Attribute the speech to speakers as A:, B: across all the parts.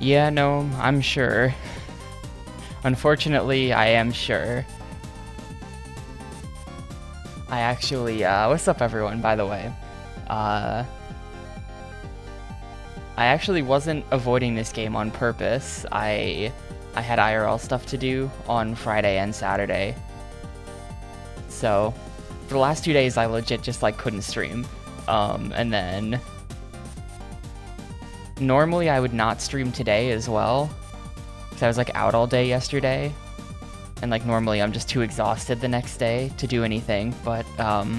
A: Yeah, no, I'm sure. Unfortunately, I am sure. I actually, what's up everyone, by the way? I actually wasn't avoiding this game on purpose. I had IRL stuff to do on Friday and Saturday. So, for the last 2 days, I legit just, like, couldn't stream. And then... Normally, I would not stream today as well. Because I was, like, out all day yesterday. And, like, normally I'm just too exhausted the next day to do anything. But, I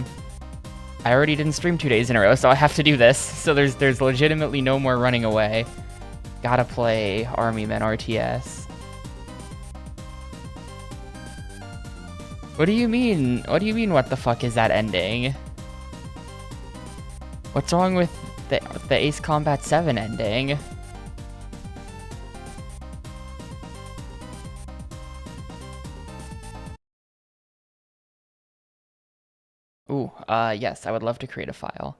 A: already didn't stream 2 days in a row, so I have to do this. So there's legitimately no more running away. Gotta play Army Men RTS. What do you mean? What do you mean, what the fuck is that ending? What's wrong with the Ace Combat 7 ending? Ooh, yes, I would love to create a file.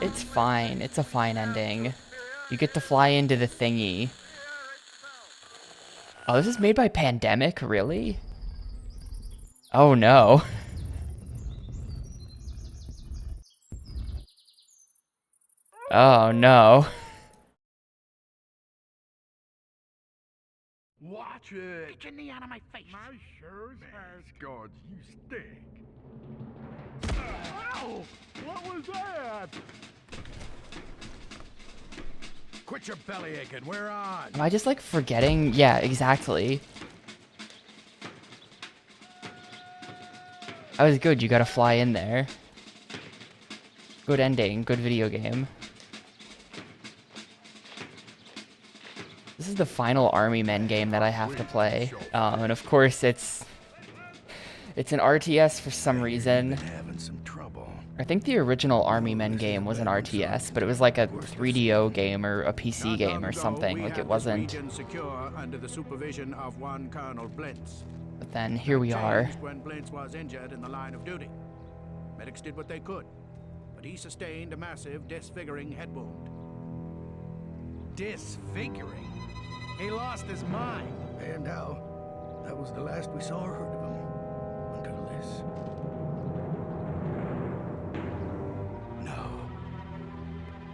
A: It's fine. It's a fine ending. You get to fly into the thingy. Oh, this is made by Pandemic? Really? Oh no. Oh no.
B: Watch it! Get your knee out of my face! My sure has God, you stink! Ow! What was that? Quit your belly aching, we're on!
A: Am I just, like, forgetting? Yeah, exactly. That was good, you gotta fly in there. Good ending, good video game. This is the final Army Men game that I have to play. And of course it's an RTS for some reason. I think the original Army Men game was an RTS, but it was like a 3DO game or a PC game or something. Like, it wasn't.
B: Under the supervision of one Colonel Blintz.
A: But then here we are.
B: When Blintz was injured in the line of duty. Medics did what they could, but he sustained a massive disfiguring head wound. Disfiguring? He lost his mind. And how? That was the last we saw or heard of him. Until this. No.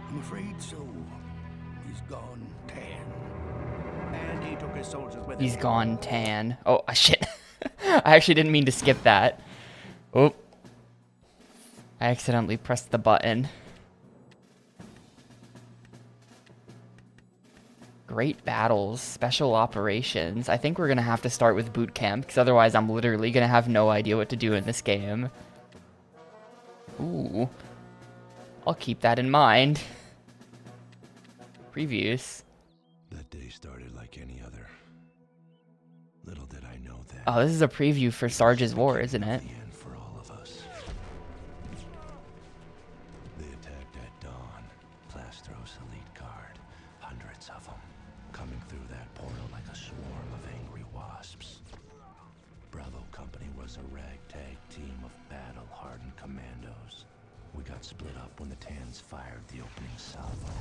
B: I'm afraid so. He's gone tan. And he took his soldiers with him.
A: He's gone tan. Oh, shit. I actually didn't mean to skip that. Oh. I accidentally pressed the button. Great battles, special operations. I think we're gonna have to start with boot camp, because otherwise I'm literally gonna have no idea what to do in this game. Ooh. I'll keep that in mind. Previews.
C: That day started like any other. Little did I know that.
A: Oh, this is a preview for Sarge's War, isn't it?
C: The end for all of us. They attacked at dawn. Plastros elite guard. Hundreds of them. Coming through that portal like a swarm of angry wasps. Bravo Company was a ragtag team of battle-hardened commandos. We got split up when the Tans fired the opening salvo.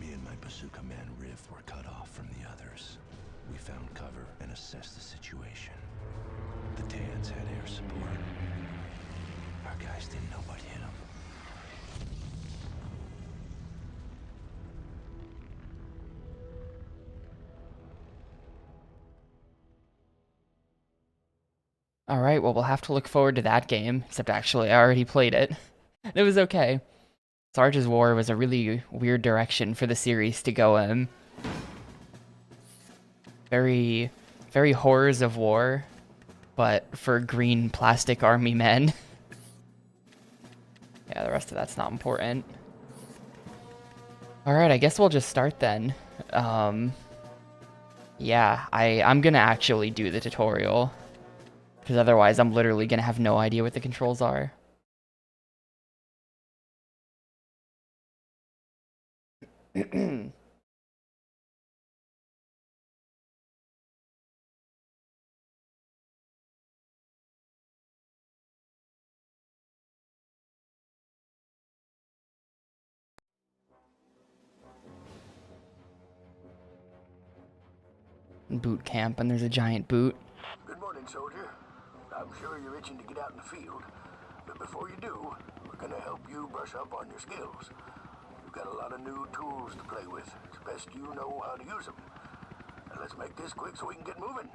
C: Me and my bazooka man Riv were cut off from the others. We found cover and assessed the situation. The Tans had air support. Our guys didn't know what hit them.
A: Alright, well, we'll have to look forward to that game. Except actually, I already played it. It was okay. Sarge's War was a really weird direction for the series to go in. Very, very Horrors of War, but for green plastic army men. Yeah, the rest of that's not important. Alright, I guess we'll just start then. Yeah, I'm gonna actually do the tutorial. Because otherwise I'm literally gonna have no idea what the controls are. boot camp and there's a giant boot.
B: Good morning, soldier. I'm sure you're itching to get out in the field. But before you do, we're gonna help you brush up on your skills. You've got a lot of new tools to play with. It's best you know how to use them. And let's make this quick so we can get moving.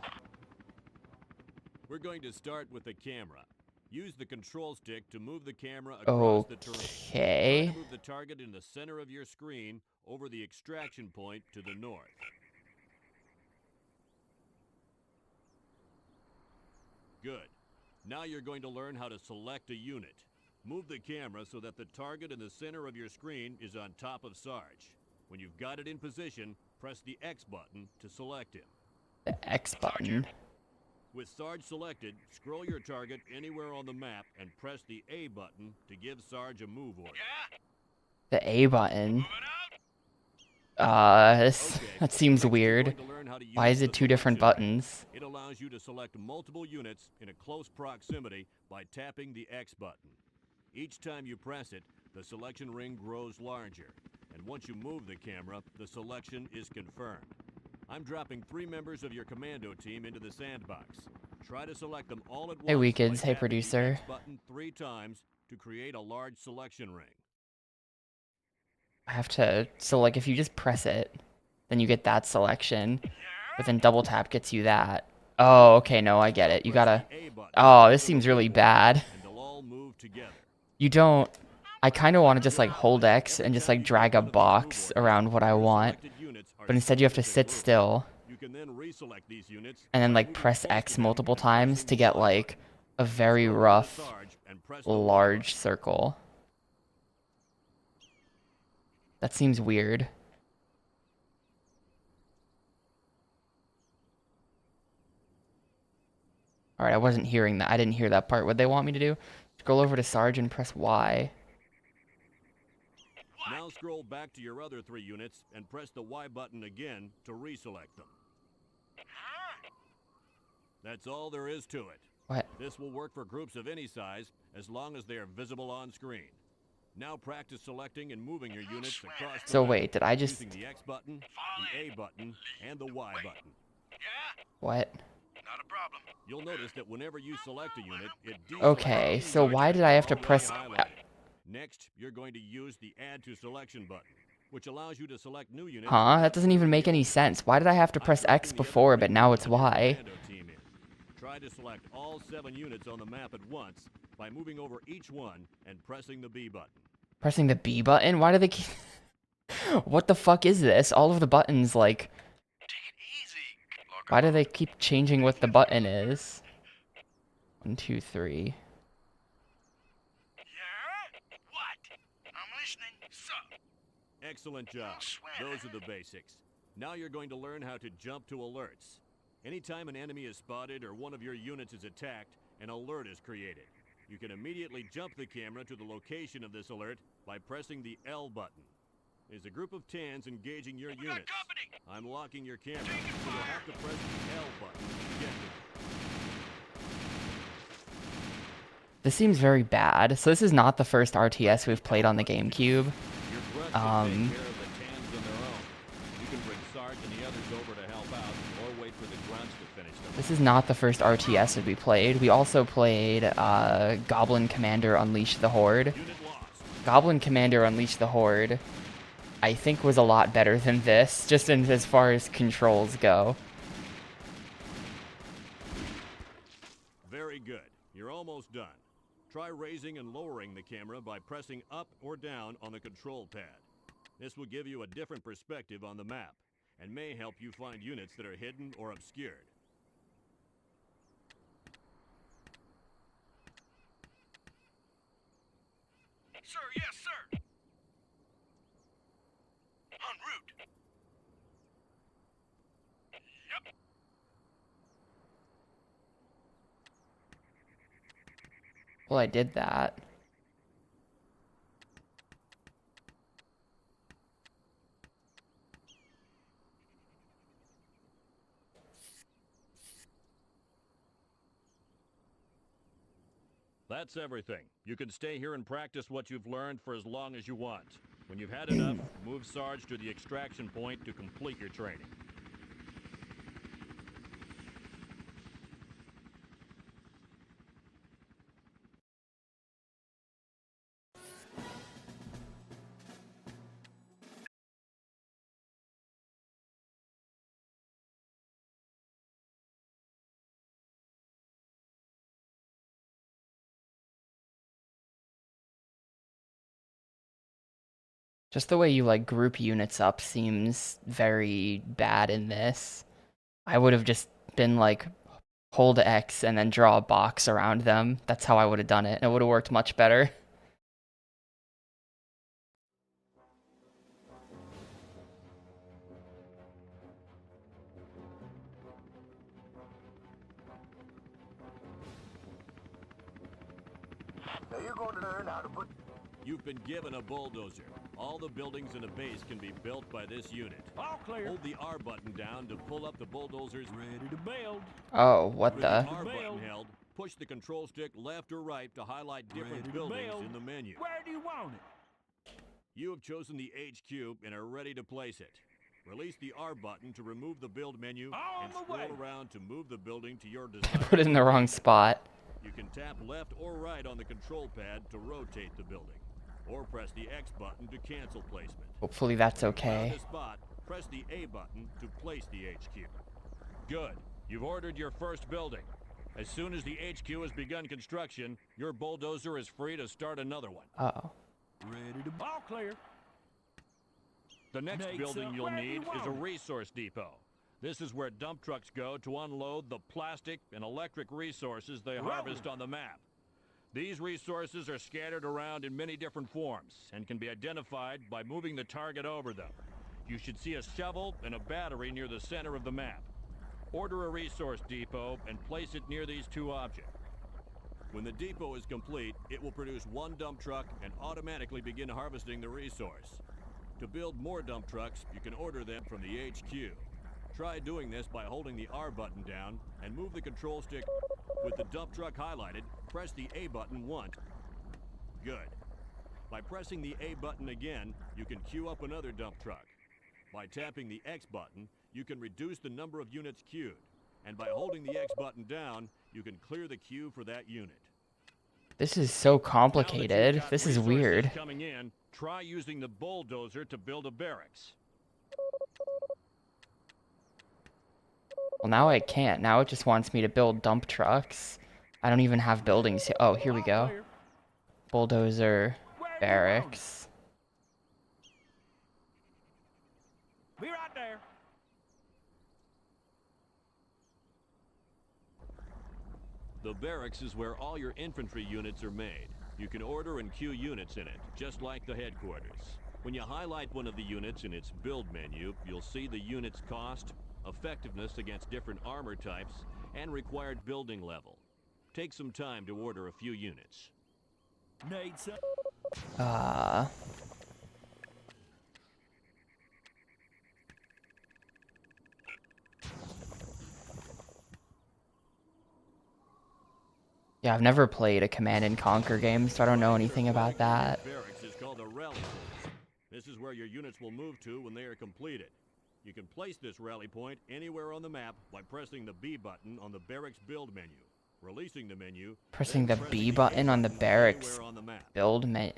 D: We're going to start with the camera. Use the control stick to move the camera across the terrain.
A: Okay.
D: Try to move the target in the center of your screen over the extraction point to the north. Good. Now you're going to learn how to select a unit. Move the camera so that the target in the center of your screen is on top of Sarge. When you've got it in position, press the X button to select him.
A: The X button.
D: With Sarge selected, scroll your target anywhere on the map and press the A button to give Sarge a move order.
A: The A button. That seems weird. Why is it two different buttons?
D: It allows you to select multiple units in a close proximity by tapping the X button. Each time you press it, the selection ring grows larger. And once you move the camera, the selection is confirmed. I'm dropping 3 members of your commando team into the sandbox. Try to select them all at once.
A: Hey, Weekids.
D: by
A: Hey,
D: tapping
A: producer.
D: the X button 3 times to create a large selection ring.
A: I have to, so like if you just press it, then you get that selection, but then double tap gets you that. Oh, okay, no, I get it. You gotta, oh, this seems really bad.
D: And they'll all move together.
A: You don't, I kind of want to just like hold X and just like drag a box around what I want, but instead you have to sit still
D: You can then reselect these units
A: and then like press X multiple times to get like a very rough, large circle. That seems weird. Alright, I wasn't hearing that. I didn't hear that part. What they want me to do? Scroll over to Sarge and press Y.
D: Now scroll back to your other 3 units and press the Y button again to reselect them. That's all there is to it.
A: What?
D: This will work for groups of any size as long as they are visible on screen. Now practice selecting and moving your units across the
A: So
D: map
A: wait, did I just...
D: using the X button, the A button, and the Y button.
A: What?
B: Not a problem.
D: You'll notice that whenever you select a unit, it
A: Okay, so why did I have to press...
D: Next, you're going to use the Add to Selection button, which allows you to select new units.
A: Huh? That doesn't even make any sense. Why did I have to press X before, but now it's Y?
D: Try to select all 7 units on the map at once by moving over each one and pressing the B button.
A: Pressing the B button? Why do they keep... What the fuck is this? All of the buttons, like... Why do they keep changing what the button is? 1, 2, 3.
D: Excellent job. Those are the basics. Now you're going to learn how to jump to alerts. Anytime an enemy is spotted or one of your units is attacked, an alert is created. You can immediately jump the camera to the location of this alert by pressing the L button. There's a group of TANs engaging your units. I'm locking your camera, so you'll have to press the L button to get to it.
A: This seems very bad. So this is not the first RTS we've played on the GameCube.
D: Your grunt should take care of the TANs on their own. You can bring Sarge and the others over to help out, or wait for the grunts to finish them.
A: This is not the first RTS that we played. We also played Goblin Commander Unleash the Horde.
D: Unit lost.
A: Goblin Commander Unleash the Horde, I think, was a lot better than this, just in as far as controls go.
D: Very good. You're almost done. Try raising and lowering the camera by pressing up or down on the control pad. This will give you a different perspective on the map, and may help you find units that are hidden or obscured.
B: Sir, yes, sir. En route. Yep.
A: Well, I did that.
D: That's everything. You can stay here and practice what you've learned for as long as you want. When you've had enough, move Sarge to the extraction point to complete your training.
A: Just the way you like group units up seems very bad in this. I would have just been like hold X and then draw a box around them. That's how I would have done it. It would have worked much better.
B: Now you're going to learn how to put...
D: You've been given a bulldozer. All the buildings in a base can be built by this unit.
E: All clear.
D: Hold the R button down to pull up the bulldozer's
E: Ready to build.
A: Oh, what
D: With
A: the?
D: R button held, push the control stick left or right to highlight different
E: Ready to
D: buildings
E: build.
D: in the menu.
E: Where do you want it?
D: You have chosen the HQ and are ready to place it. Release the R button to remove the build menu
E: On
D: and
E: the
D: scroll
E: way.
D: around to move the building to your
A: I
D: desired.
A: put it in the wrong spot.
D: You can tap left or right on the control pad to rotate the building, or press the X button to cancel placement.
A: Hopefully that's
D: Found
A: okay.
D: a spot, press the A button to place the HQ. Good. You've ordered your first building. As soon as the HQ has begun construction, your bulldozer is free to start another one.
A: Oh.
E: Ready to all clear.
D: The next
E: Makes
D: building
E: up
D: you'll
E: where you
D: need is a
E: want it.
D: resource depot. This is where dump trucks go to unload the plastic and electric resources they harvest on the map. These resources are scattered around in many different forms and can be identified by moving the target over them. You should see a shovel and a battery near the center of the map. Order a resource depot and place it near these two objects. When the depot is complete, it will produce one dump truck and automatically begin harvesting the resource. To build more dump trucks, you can order them from the HQ. Try doing this by holding the R button down and move the control stick. With the dump truck highlighted, press the A button once. Good. By pressing the A button again, you can queue up another dump truck. By tapping the X button, you can reduce the number of units queued. And by holding the X button down, you can clear the queue for that unit.
A: This is so
D: Now that
A: complicated.
D: you've got
A: This is
D: resources
A: weird.
D: Coming in, try using the bulldozer to build a barracks.
A: Well, now I can't. Now it just wants me to build dump trucks. I don't even have buildings here. Oh, here we
E: All
A: go.
E: clear.
A: Bulldozer,
E: Where do you want it?
A: barracks.
E: Be right there.
D: The barracks is where all your infantry units are made. You can order and queue units in it, just like the headquarters. When you highlight one of the units in its build menu, you'll see the unit's cost, effectiveness against different armor types, and required building level. Take some time to order a few units.
E: Need some.
A: Yeah, I've never played a Command and Conquer game, so I don't know anything about that.
D: Barracks is called a rally point. This is where your units will move to when they are completed. You can place this rally point anywhere on the map by pressing the B button on the barracks build menu. Releasing the menu,
A: Pressing
D: then
A: the
D: press
A: B
D: A
A: button on the barracks
D: anywhere on the map.
A: build menu.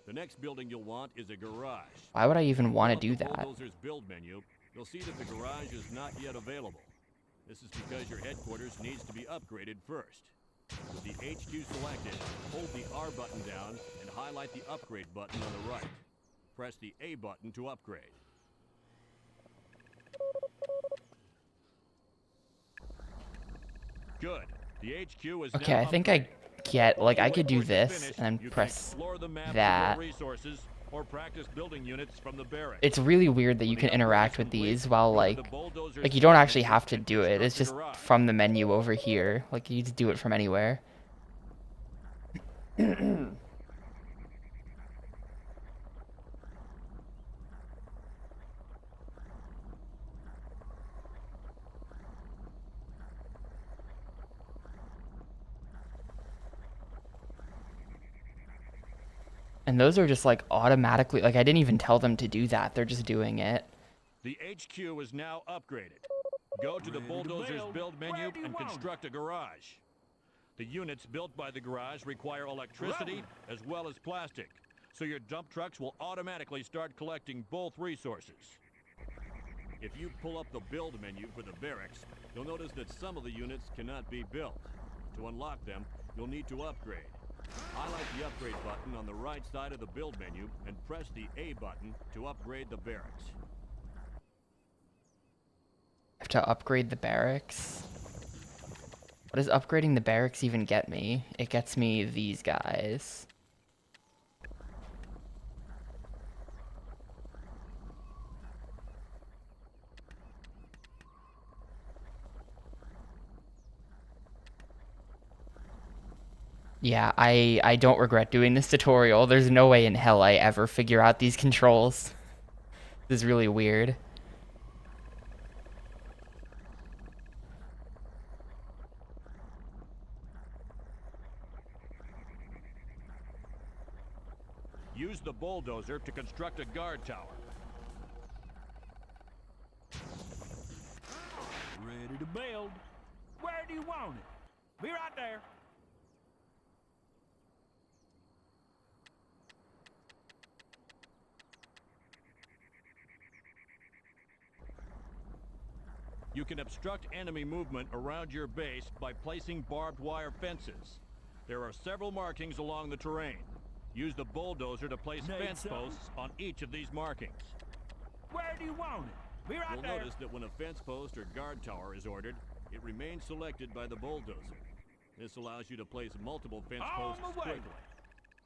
D: The next building you'll want is a garage.
A: Why would I even want to
D: Pull
A: do
D: up the
A: that?
D: bulldozer's build menu, you'll see that the garage is not yet available. This is because your headquarters needs to be upgraded first. With the HQ selected, hold the R button down and highlight the upgrade button on the right. Press the A button to upgrade. Good. The HQ is
A: Okay,
D: now
A: I think
D: upgraded.
A: I get, like, I
D: While
A: could do
D: waiting for it to
A: this
D: finish,
A: and then
D: you can
A: press
D: explore the map
A: that.
D: for more resources or practice building units from the barracks.
A: It's really weird that you
D: When
A: can
D: the upgrade
A: interact
D: is
A: with
D: complete,
A: these while,
D: go to
A: like
D: the bulldozer's
A: you don't
D: build
A: actually
D: menu
A: have to
D: and
A: do it. It's
D: construct
A: just
D: a garage.
A: from the menu over here. Like, you just do it from anywhere. And those are just like automatically, like I didn't even tell them to do that. They're just doing it.
D: The HQ is now upgraded. Go to the
E: Ready to
D: bulldozer's
E: build.
D: build menu
E: Where do you
D: and
E: want it?
D: construct a garage. The units built by the garage require electricity as well as plastic, so your dump trucks will automatically start collecting both resources. If you pull up the build menu for the barracks, you'll notice that some of the units cannot be built. To unlock them, you'll need to upgrade. Highlight the upgrade button on the right side of the build menu and press the A button to upgrade the barracks.
A: I have to upgrade the barracks. What does upgrading the barracks even get me? It gets me these guys. Yeah, I don't regret doing this tutorial. There's no way in hell I ever figure out these controls. This is really weird.
D: Use the bulldozer to construct a guard tower.
E: Ready to build. Where do you want it? Be right there.
D: You can obstruct enemy movement around your base by placing barbed wire fences. There are several markings along the terrain. Use the bulldozer to place fence posts on each of these markings.
E: Where do you want it? Be right
D: You'll
E: there.
D: notice that when a fence post or guard tower is ordered, it remains selected by the bulldozer. This allows you to place multiple fence
E: On
D: posts
E: my way.
D: quickly.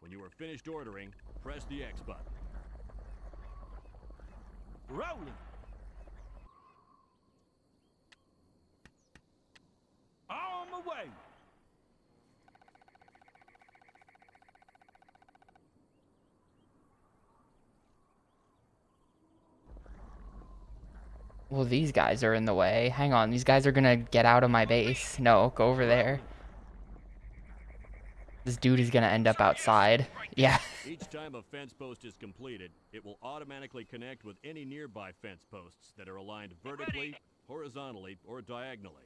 D: When you are finished ordering, press the X button.
E: Rolling. On my way.
A: Well, these guys are in the way. Hang on, these guys are gonna get out of my base. No, go over there. This dude is gonna end up outside. Yeah.
D: Each time a fence post is completed, it will automatically connect with any nearby fence posts that are aligned vertically, horizontally, or diagonally.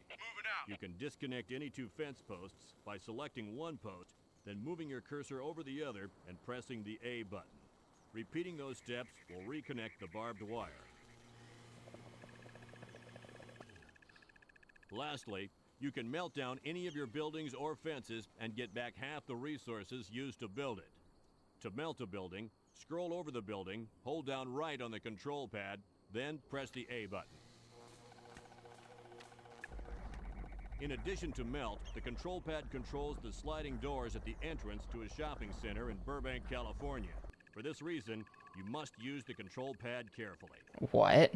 D: You can disconnect any two fence posts by selecting one post, then moving your cursor over the other and pressing the A button. Repeating those steps will reconnect the barbed wire. Lastly, you can melt down any of your buildings or fences and get back half the resources used to build it. To melt a building, scroll over the building, hold down right on the control pad, then press the A button. In addition to melt, the control pad controls the sliding doors at the entrance to a shopping center in Burbank, California. For this reason, you must use the control pad carefully.
A: What?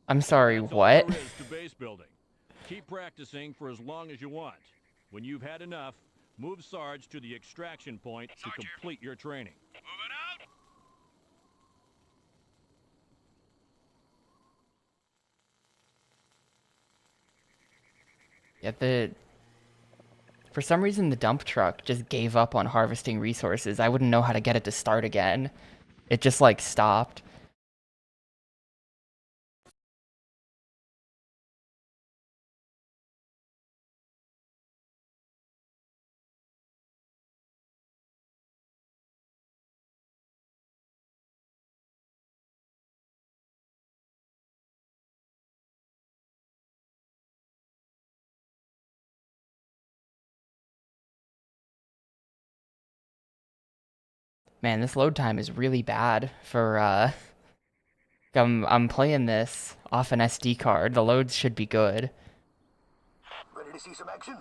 A: I'm sorry,
D: That's all
A: what?
D: there is to base building. Keep practicing for as long as you want. When you've had enough, move Sarge to the extraction point to complete your training.
F: Moving out.
A: Yeah, for some reason the dump truck just gave up on harvesting resources. I wouldn't know how to get it to start again. It just like stopped. Man, this load time is really bad for I'm playing this off an SD card. The loads should be good.
B: Ready to see some action?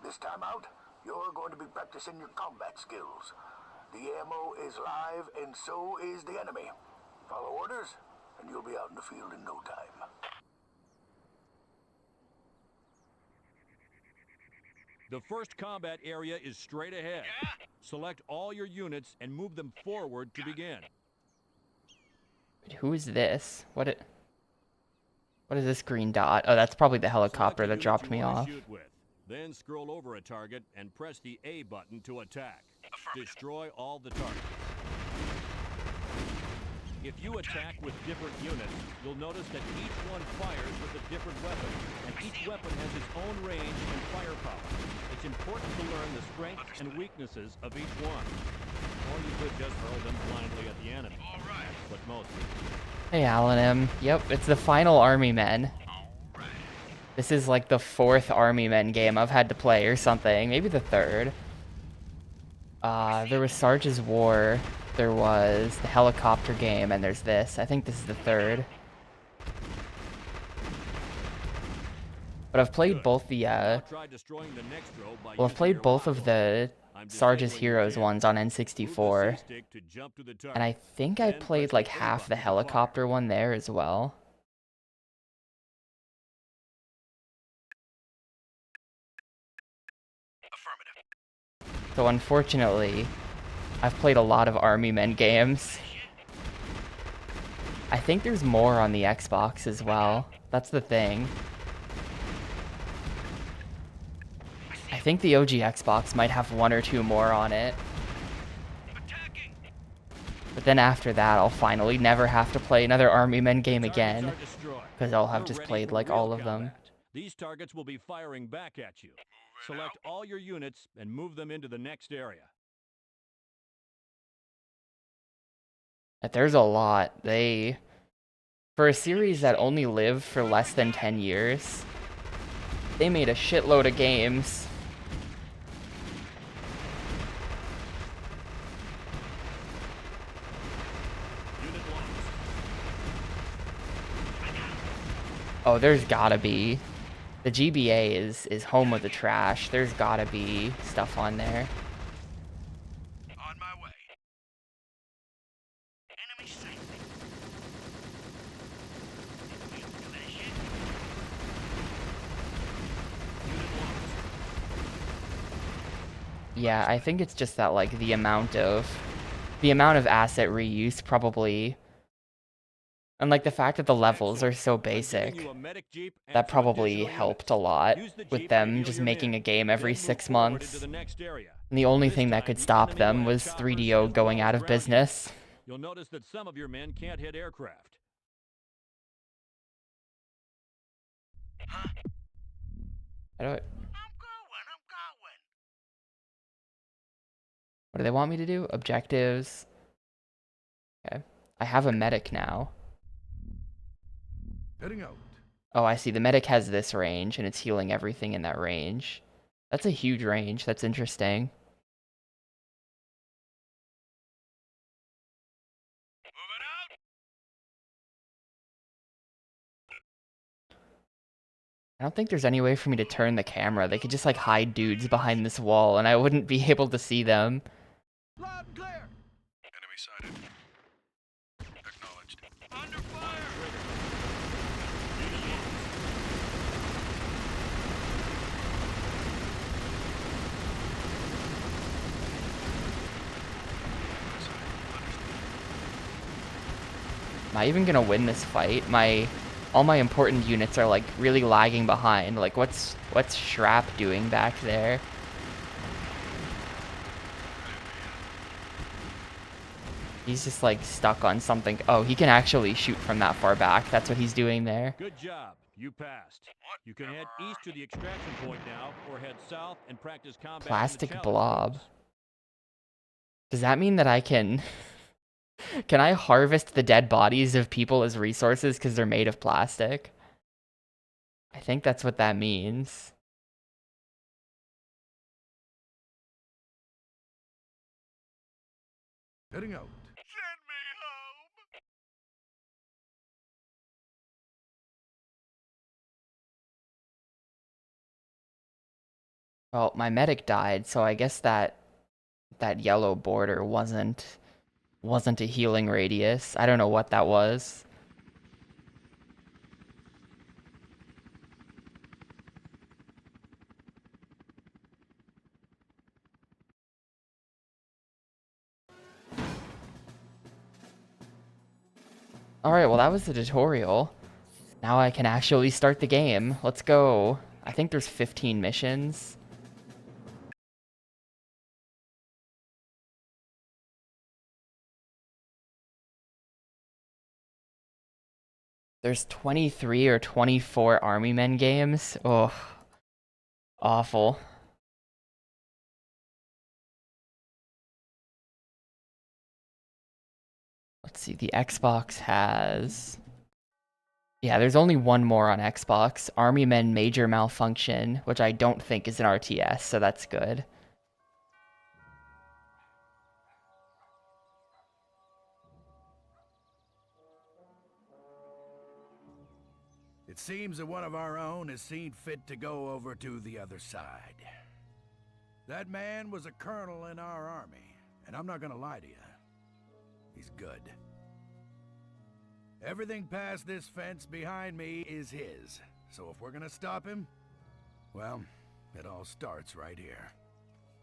B: This time out, you're going to be practicing your combat skills. The ammo is live, and so is the enemy. Follow orders, and you'll be out in the field in no time.
D: The first combat area is straight ahead. Select all your units and move them forward to begin.
A: Wait, who is this? What is this green dot? Oh, that's probably the helicopter
D: Select the
A: that
D: unit
A: dropped
D: you
A: me
D: wanna
A: off.
D: shoot with. Then scroll over a target and press the A button to attack. Destroy all the targets. If you attack with different units, you'll notice that each one fires with a different weapon, and each weapon has its own range and firepower. It's important to learn the strengths and weaknesses of each one. Or you could just hurl them blindly at the enemy. That's what most do.
A: Hey, Alan M. Yep, it's the final army men. This is like the 4th Army Men game I've had to play or something. Maybe the 3rd. There was Sarge's War. There was the helicopter game, and there's this. I think this is the 3rd. But I've played both the,
D: Now try destroying the next row by
A: well, I've
D: using
A: played
D: your
A: both of
D: lock.
A: the
D: I'm to say
A: Sarge's
D: when you
A: Heroes
D: can.
A: ones on
D: Move
A: N64.
D: the C-stick to jump to the target.
A: And I think I
D: Then
A: played
D: press
A: like
D: the A
A: half the
D: button to fire.
A: helicopter one there as well. So unfortunately, I've played a lot of Army Men games. I think there's more on the Xbox as well. That's the thing. I think the OG Xbox might have 1 or 2 more on it. But then after that, I'll finally never have to play another Army Men game again, because I'll have just played like all of them.
D: These targets will be firing back at you. Select all your units and move them into the next area.
A: But there's a lot. For a series that only lived for less than 10 years, they made a shitload of games. Oh, there's gotta be. The GBA is home of the trash. There's gotta be stuff on there.
B: On my way. Enemy sighted.
A: Yeah, I think it's just that like the amount of asset reuse probably, and like the fact that the levels are so basic, that probably helped a lot with them just making a game every 6 months. And the only thing that could stop them was 3DO going out of business.
D: You'll notice that some of your men can't hit aircraft.
A: What do they want me to do? Objectives. Okay. I have a medic now.
B: Heading out.
A: Oh, I see. The medic has this range, and it's healing everything in that range. That's a huge range. That's interesting.
B: Moving out.
A: I don't think there's any way for me to turn the camera. They could just like hide dudes behind this wall, and I wouldn't be able to see them.
B: Loud and clear. Enemy sighted. Acknowledged. Under fire.
A: Am I even gonna win this fight? All my important units are like really lagging behind. Like what's Shrap doing back there? He's just like stuck on something. Oh, he can actually shoot from that far back. That's what he's doing there.
D: Good job. You passed. You can head east to the extraction point now, or head south and practice combat.
A: Plastic blob. Does that mean that I can... Can I harvest the dead bodies of people as resources because they're made of plastic? I think that's what that means.
B: Heading out. Send me home.
A: Well, my medic died, so I guess that yellow border wasn't a healing radius. I don't know what that was. Alright, well that was the tutorial. Now I can actually start the game. Let's go. I think there's 15 missions. There's 23 or 24 Army Men games. Oh, awful. Let's see, the Xbox has... Yeah, there's only one more on Xbox. Army Men Major Malfunction, which I don't think is an RTS, so that's good.
F: It seems that one of our own has seen fit to go over to the other side. That man was a colonel in our army, and I'm not gonna lie to you. He's good. Everything past this fence behind me is his. So if we're gonna stop him, well, it all starts right here.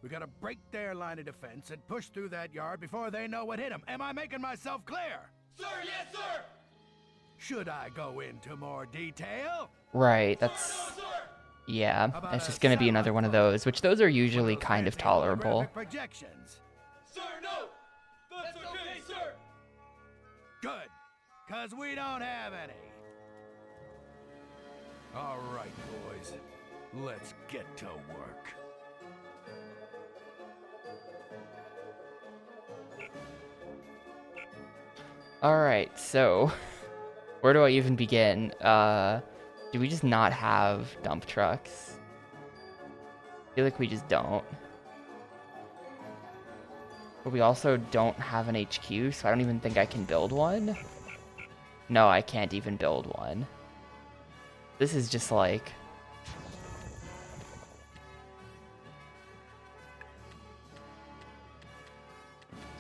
F: We gotta break their line of defense and push through that yard before they know what hit them. Am I making myself clear?
G: Sir, yes, sir!
F: Should I go into more detail?
A: Right, that's... Yeah, it's just gonna be another one of those, which those are usually kind of tolerable.
F: Projections.
G: Sir, no! That's okay, sir!
F: Good, cause we don't have any. All right, boys, let's get to work.
A: Alright, so... Where do I even begin? Do we just not have dump trucks? I feel like we just don't. But we also don't have an HQ, so I don't even think I can build one. No, I can't even build one. This is just like...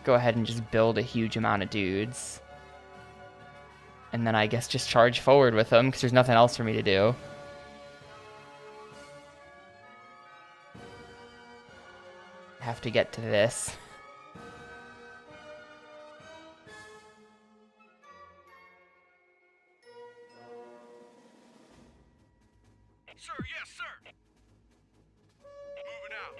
A: Go ahead and just build a huge amount of dudes. And then I guess just charge forward with them, because there's nothing else for me to do. Have to get to this.
F: Sir, yes, sir. Moving out.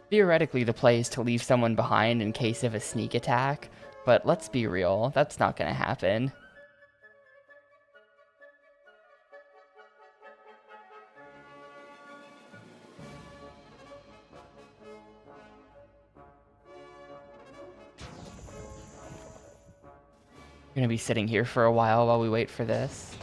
A: Theoretically, the play is to leave someone behind in case of a sneak attack, but let's be real, that's not going to happen. We're going to be sitting here for a while we wait for this.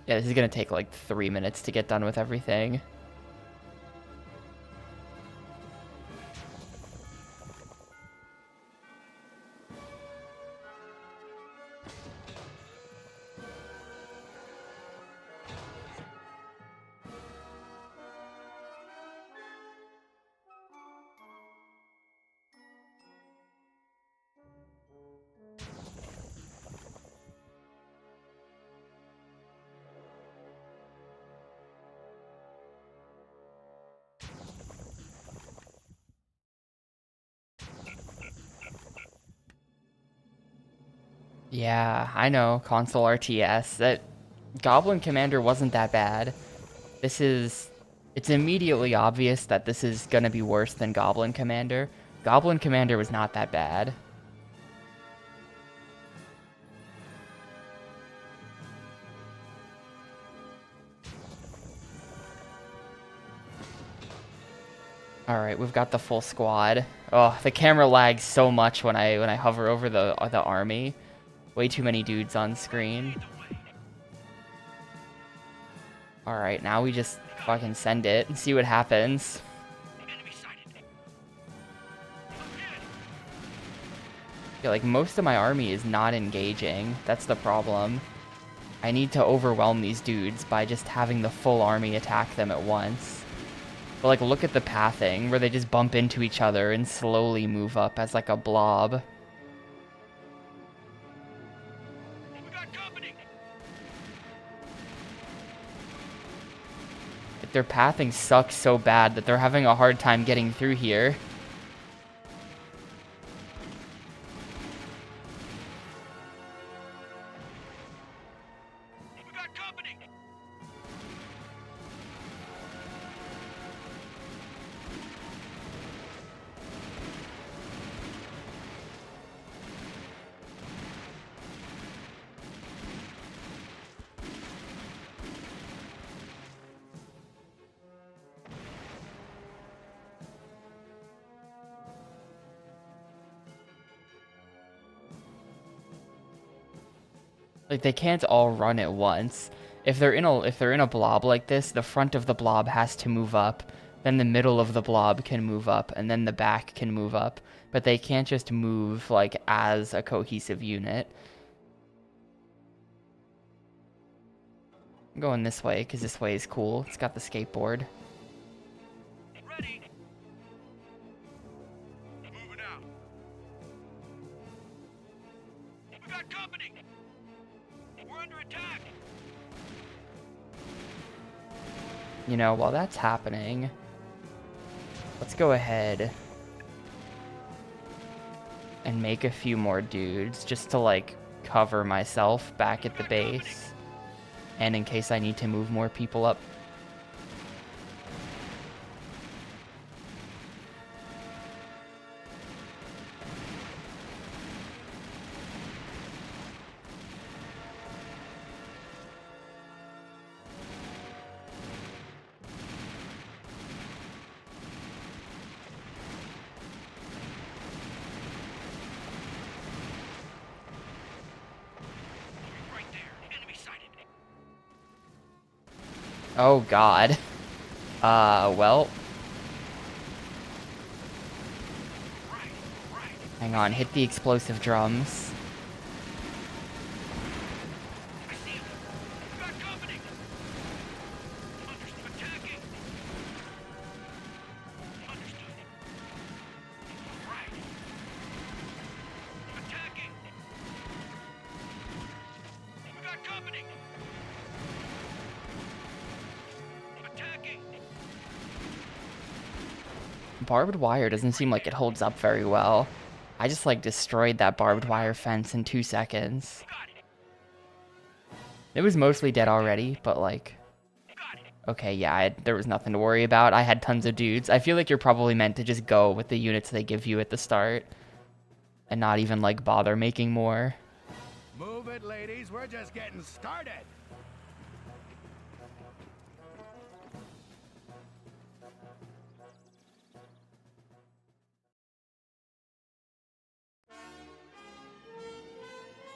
A: Yeah, this is gonna take like 3 minutes to get done with everything. Yeah, I know, console RTS. That Goblin Commander wasn't that bad. It's immediately obvious that this is gonna be worse than Goblin Commander. Goblin Commander was not that bad. Alright, we've got the full squad. Oh, the camera lags so much when I hover over the army. Way too many dudes on screen. Alright, now we just fucking send it and see what happens. Yeah, like, most of my army is not engaging. That's the problem. I need to overwhelm these dudes by just having the full army attack them at once. But, like, look at the pathing, where they just bump into each other and slowly move up as, like, a blob. Their pathing sucks so bad that they're having a hard time getting through here. Like they can't all run at once. If they're in a blob like this, the front of the blob has to move up, then the middle of the blob can move up, and then the back can move up. But they can't just move like as a cohesive unit. I'm going this way because this way is cool. It's got the skateboard.
E: Ready. Moving out. We got company. We're under attack.
A: You know, while that's happening, let's go ahead and make a few more dudes just to like cover myself back at the base. And in case I need to move more people up.
E: Right there. Enemy sighted.
A: Oh god. Well. Hang on, hit the explosive drums.
E: I see him. We got company. Understood. Attacking. Understood. Right. Attacking. We got company. Attacking.
A: Barbed wire doesn't seem like it holds up very well. I just like destroyed that barbed wire fence in 2 seconds.
E: Got it.
A: It was mostly dead already, but like,
E: Got it.
A: okay, yeah, there was nothing to worry about. I had tons of dudes. I feel like you're probably meant to just go with the units they give you at the start and not even like bother making more.
F: Move it, ladies. We're just getting started.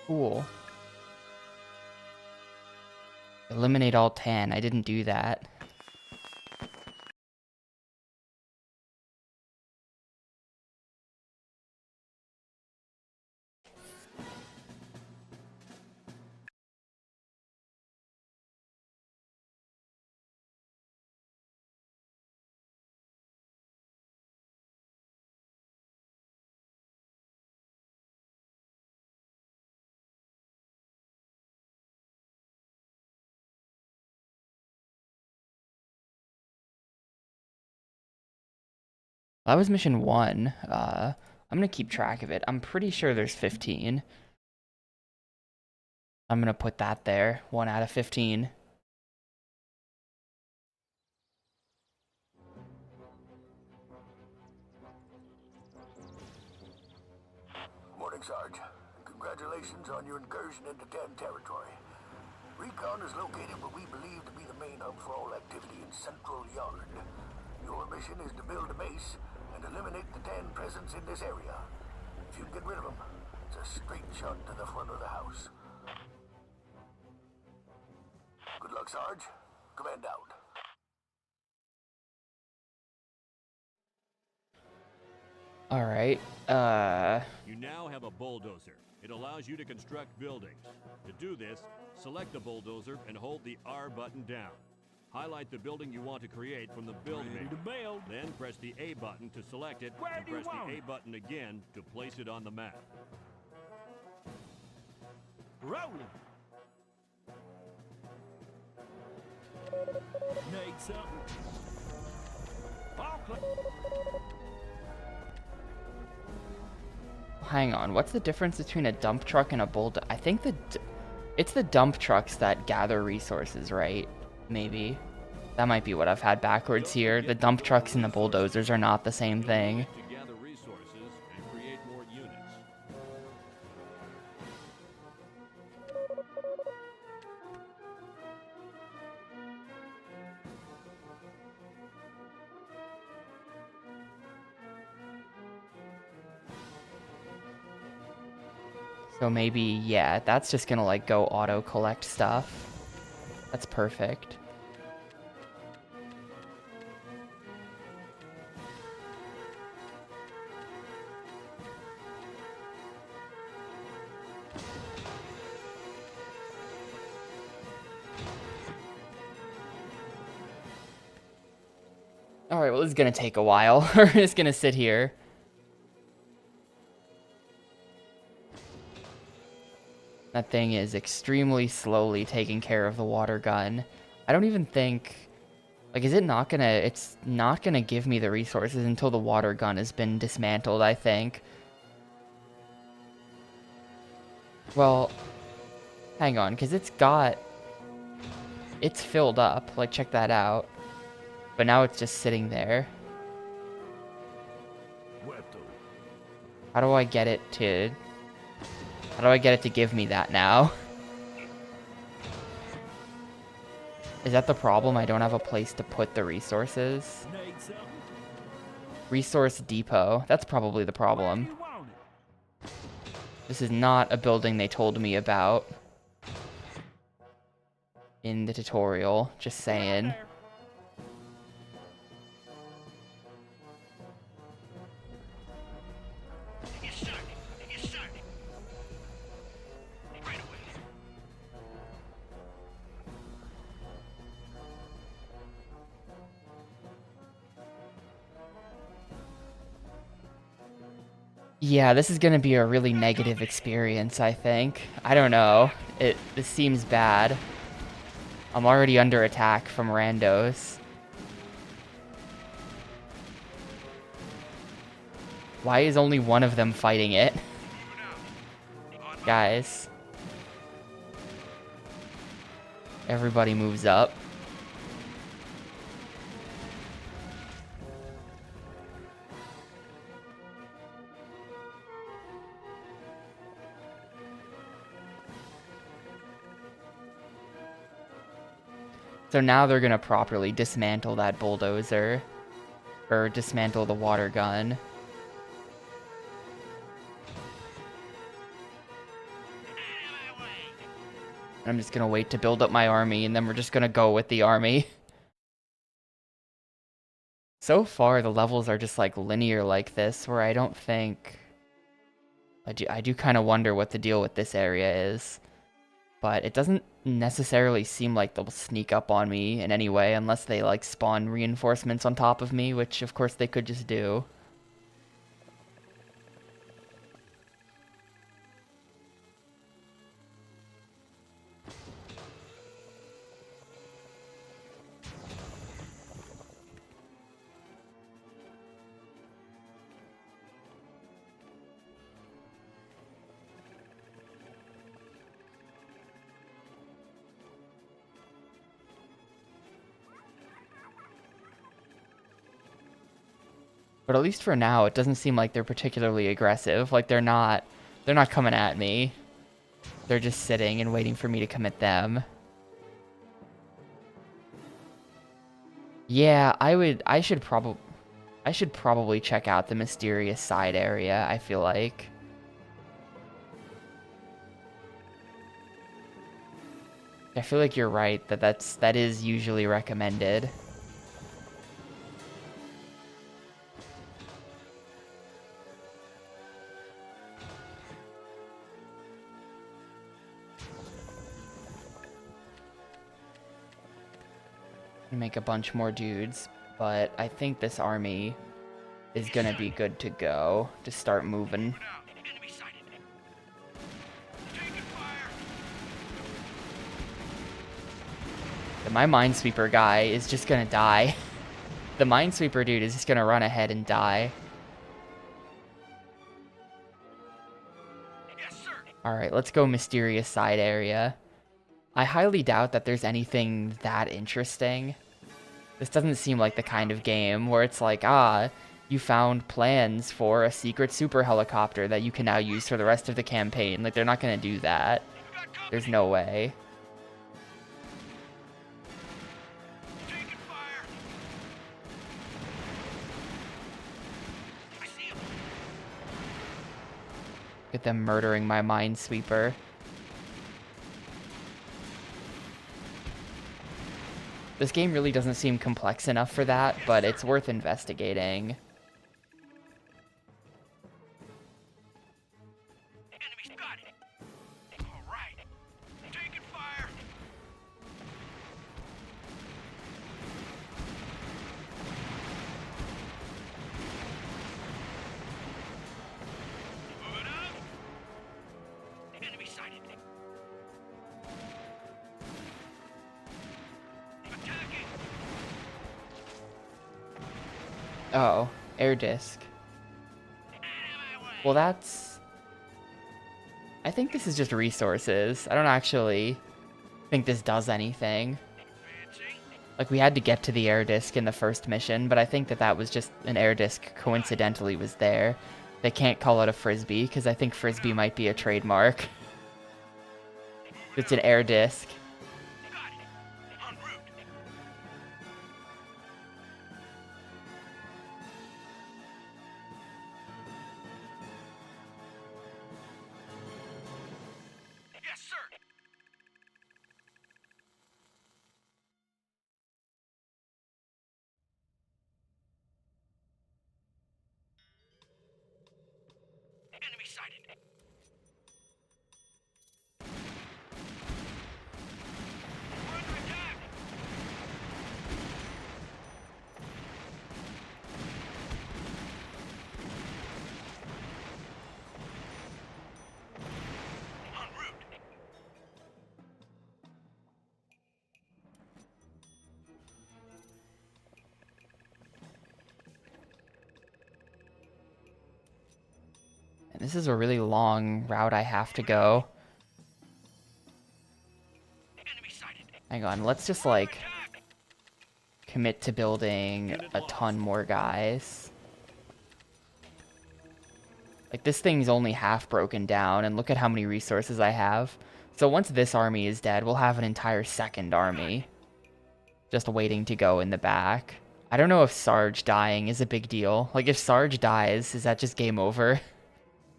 A: Cool. Eliminate all 10. I didn't do that. That was mission 1. I'm gonna keep track of it. I'm pretty sure there's 15. I'm gonna put that there. 1 out of 15.
B: Morning, Sarge. Congratulations on your incursion into 10 territory. Recon is located what we believe to be the main hub for all activity in Central Yard. Your mission is to build a base and eliminate the 10 presence in this area. If you can get rid of them, it's a straight shot to the front of the house. Good luck, Sarge. Command out.
A: All right.
D: You now have a bulldozer. It allows you to construct buildings. To do this, select the bulldozer and hold the R button down. Highlight the building you want to create from the build
E: Ready
D: menu.
E: to build.
D: Then press the A button to select it,
E: Where
D: and
E: do you
D: press
E: want
D: the A
E: it?
D: button again to place it on the map.
E: Rolling. Need something? All clear.
A: Hang on. What's the difference between a dump truck and a bulldozer? I think it's the dump trucks that gather resources, right? Maybe. That might be what I've had backwards here. The dump trucks and the bulldozers are not the same thing.
D: To gather resources and create more units.
A: So maybe, yeah, that's just gonna like go auto collect stuff. That's perfect. Alright, well, this is gonna take a while. We're just gonna sit here. That thing is extremely slowly taking care of the water gun. I don't even think... Like, is it not gonna... It's not gonna give me the resources until the water gun has been dismantled, I think. Well, hang on, because it's got... It's filled up. Like, check that out. But now it's just sitting there. How do I get it to... How do I get it to give me that now? Is that the problem? I don't have a place to put the resources. Resource depot. That's probably the problem. This is not a building they told me about in the tutorial. Just saying. Yeah, this is gonna be a really negative experience, I think. I don't know. This seems bad. I'm already under attack from randos. Why is only one of them fighting it? Guys. Everybody moves up. So now they're gonna properly dismantle that bulldozer. Or dismantle the water gun. I'm just gonna wait to build up my army, and then we're just gonna go with the army. So far, the levels are just like linear like this, where I don't think... I do kind of wonder what the deal with this area is. But it doesn't necessarily seem like they'll sneak up on me in any way, unless they like spawn reinforcements on top of me, which of course they could just do. But at least for now, it doesn't seem like they're particularly aggressive. Like, they're not coming at me. They're just sitting and waiting for me to come at them. Yeah, I should probably check out the mysterious side area, I feel like. I feel like you're right, that is usually recommended. Make a bunch more dudes, but I think this army is gonna be good to go to start moving. My Minesweeper guy is just gonna die. The Minesweeper dude is just gonna run ahead and die. Alright, let's go mysterious side area. I highly doubt that there's anything that interesting. This doesn't seem like the kind of game where it's like, you found plans for a secret super helicopter that you can now use for the rest of the campaign. Like, they're not gonna do that. There's no way. Get them murdering my minesweeper. This game really doesn't seem complex enough for that, but it's worth investigating.
F: Enemy spotted. All right. Taking fire. Moving up. Enemy sighted. Attacking.
A: Oh, air disc. Well, that's... I think this is just resources. I don't actually think this does anything. Like, we had to get to the air disc in the first mission, but I think that that was just an air disc coincidentally was there. They can't call it a frisbee, because I think frisbee might be a trademark. It's an air disc.
F: En route. Yes, sir. Enemy sighted. We're under attack. En route.
A: And this is a really long route I have to go.
F: Enemy sighted.
A: Hang on, let's just, like, commit to building a ton more guys. Like, this thing's only half broken down, and look at how many resources I have. So once this army is dead, we'll have an entire second army just waiting to go in the back. I don't know if Sarge dying is a big deal. Like, if Sarge dies, is that just game over?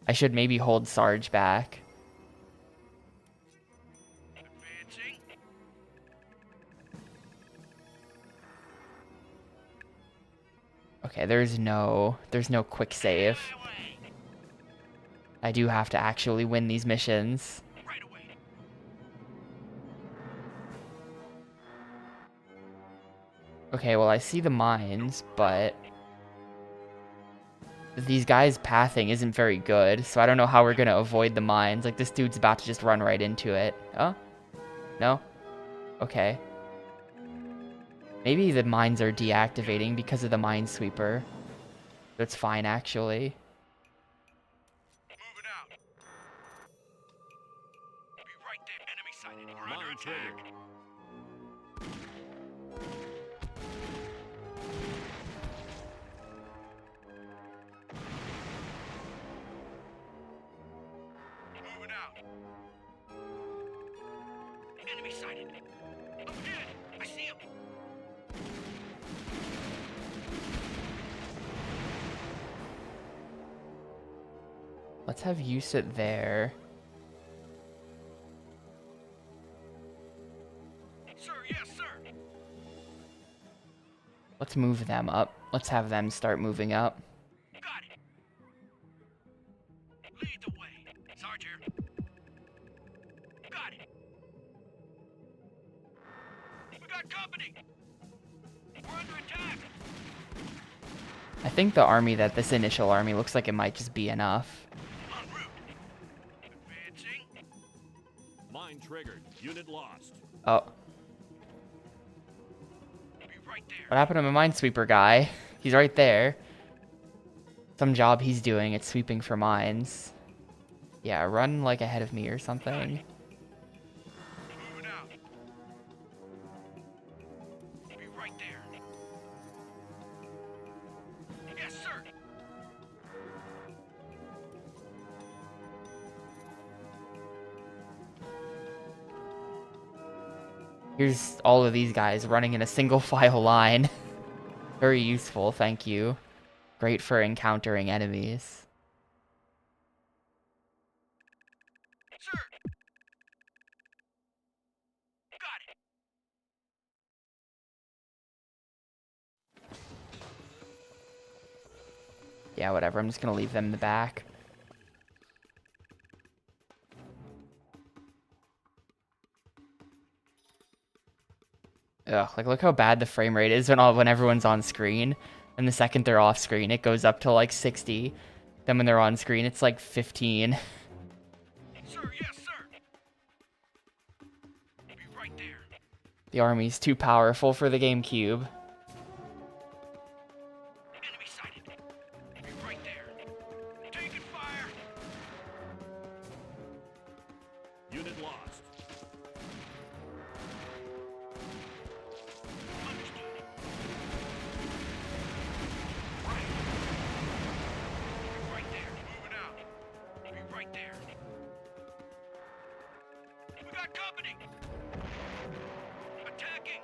A: I should maybe hold Sarge back.
F: Advancing.
A: Okay, there's no quick save. I do have to actually win these missions.
F: Right away.
A: Okay, well, I see the mines, but these guys' pathing isn't very good, so I don't know how we're gonna avoid the mines. Like, this dude's about to just run right into it. Oh? No? Okay. Maybe the mines are deactivating because of the minesweeper. That's fine, actually.
F: Moving out. Be right there. Enemy sighted. We're under
D: Mine
F: attack.
D: triggered.
F: Moving out. Enemy sighted. Up ahead. I see him.
A: Let's have you sit there.
F: Sir, yes, sir.
A: Let's move them up. Let's have them start moving up.
F: Got it. Lead the way. Sarge here. Got it. We got company. We're under attack.
A: I think the army this initial army looks like it might just be enough.
F: En route. Advancing.
D: Mine triggered. Unit lost.
A: Oh,
F: Be right there.
A: what happened to my minesweeper guy? He's right there. Some job he's doing, it's sweeping for mines. Yeah, run like ahead of me or something.
F: Moving out. Be right there. Yes, sir.
A: Here's all of these guys running in a single file line. Very useful, thank you. Great for encountering enemies. Yeah, whatever. I'm just gonna leave them in the back. Ugh, like look how bad the frame rate is when everyone's on screen. And the second they're off screen, it goes up to like 60. Then when they're on screen, it's like 15.
F: Sir, yes, sir. Be right there.
A: The army's too powerful for the GameCube.
F: Enemy sighted. Be right there. Taking fire.
D: Unit lost.
F: Understood. Right. Be right there. Moving out. Be right there. We got company. Attacking.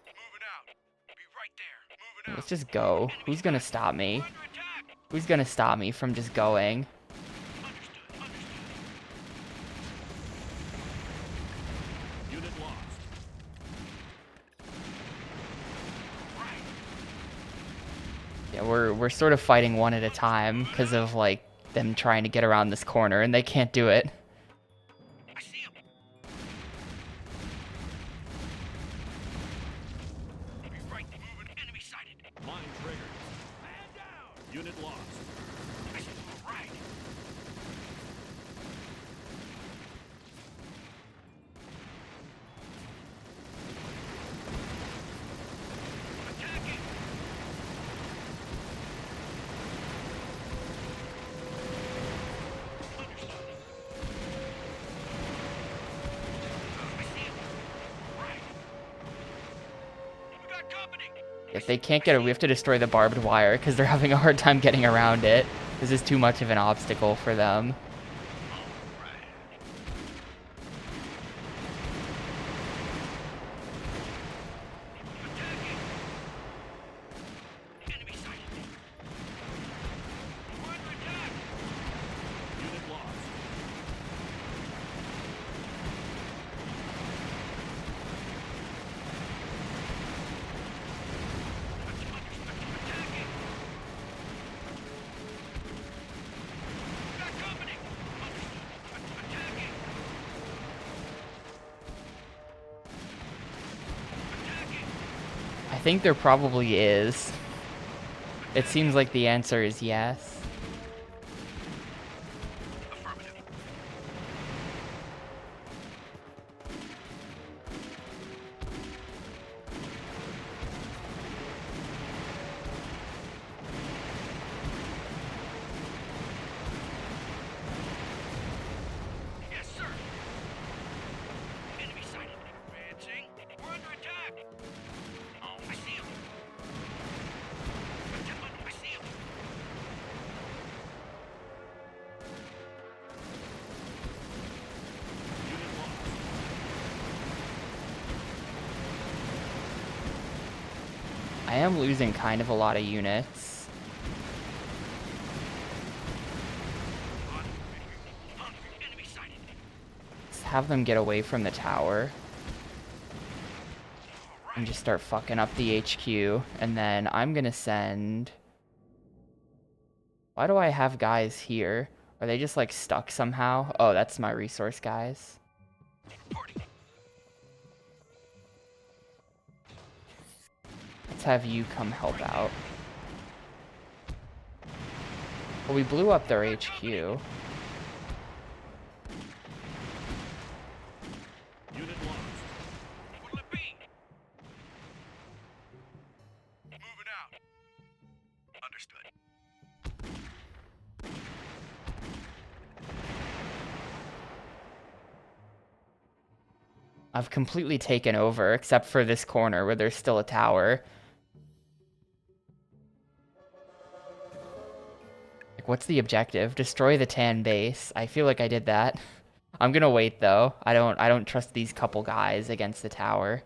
F: Moving out. Be right there. Moving out.
A: Let's just go. Who's gonna stop me?
F: Under attack.
A: Who's gonna stop me from just going?
F: Understood. Understood.
D: Unit lost.
F: Right.
A: Yeah, we're sort of fighting one at a time because of like them trying to get around this corner and they can't do it.
F: I see him. Be right there. Moving. Enemy sighted.
D: Mine triggered.
E: Man down!
D: Unit lost.
F: I see him. Right. Attacking. Understood. I see him. Right. We got company.
A: If they can't get it, we have to destroy the barbed wire because they're having a hard time getting around it. This is too much of an obstacle for them.
F: Attacking. Enemy sighted. We're under attack.
D: Unit lost.
F: Attacking. Got company. Attacking. Attacking.
A: I think there probably is. It seems like the answer is yes.
F: Affirmative. Yes, sir. Enemy sighted. Advancing. We're under attack. Oh, I see him. I see him.
D: Unit lost.
A: I am losing kind of a lot of units.
F: Enemy sighted.
A: Let's have them get away from the tower
F: All
A: and
F: right.
A: just start fucking up the HQ. And then I'm gonna send... Why do I have guys here? Are they just like stuck somehow? Oh, that's my resource guys.
F: Reporting.
A: Let's have you come help out. Well, we blew up their HQ.
D: Unit lost.
F: What'll it be? Moving out. Understood.
A: I've completely taken over, except for this corner where there's still a tower. Like, what's the objective? Destroy the tan base. I feel like I did that. I'm gonna wait though. I don't trust these couple guys against the tower.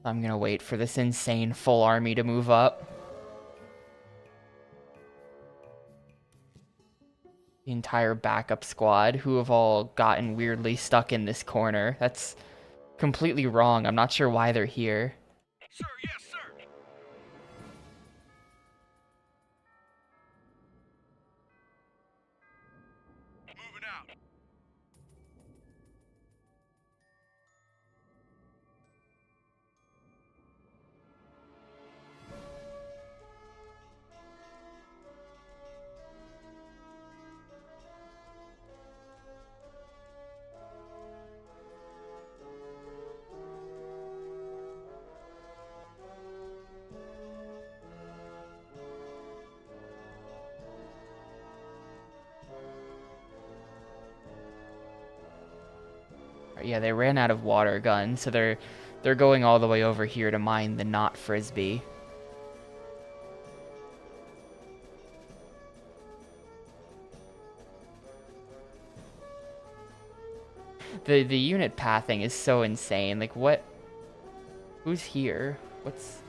A: I'm gonna wait for this insane full army to move up. the entire backup squad who have all gotten weirdly stuck in this corner. That's completely wrong. I'm not sure why they're here.
E: Sir, yes, sir. Moving out.
A: Yeah, they ran out of water guns, so they're going all the way over here to mine the not frisbee. The unit pathing is so insane. Like what? Who's here? What's?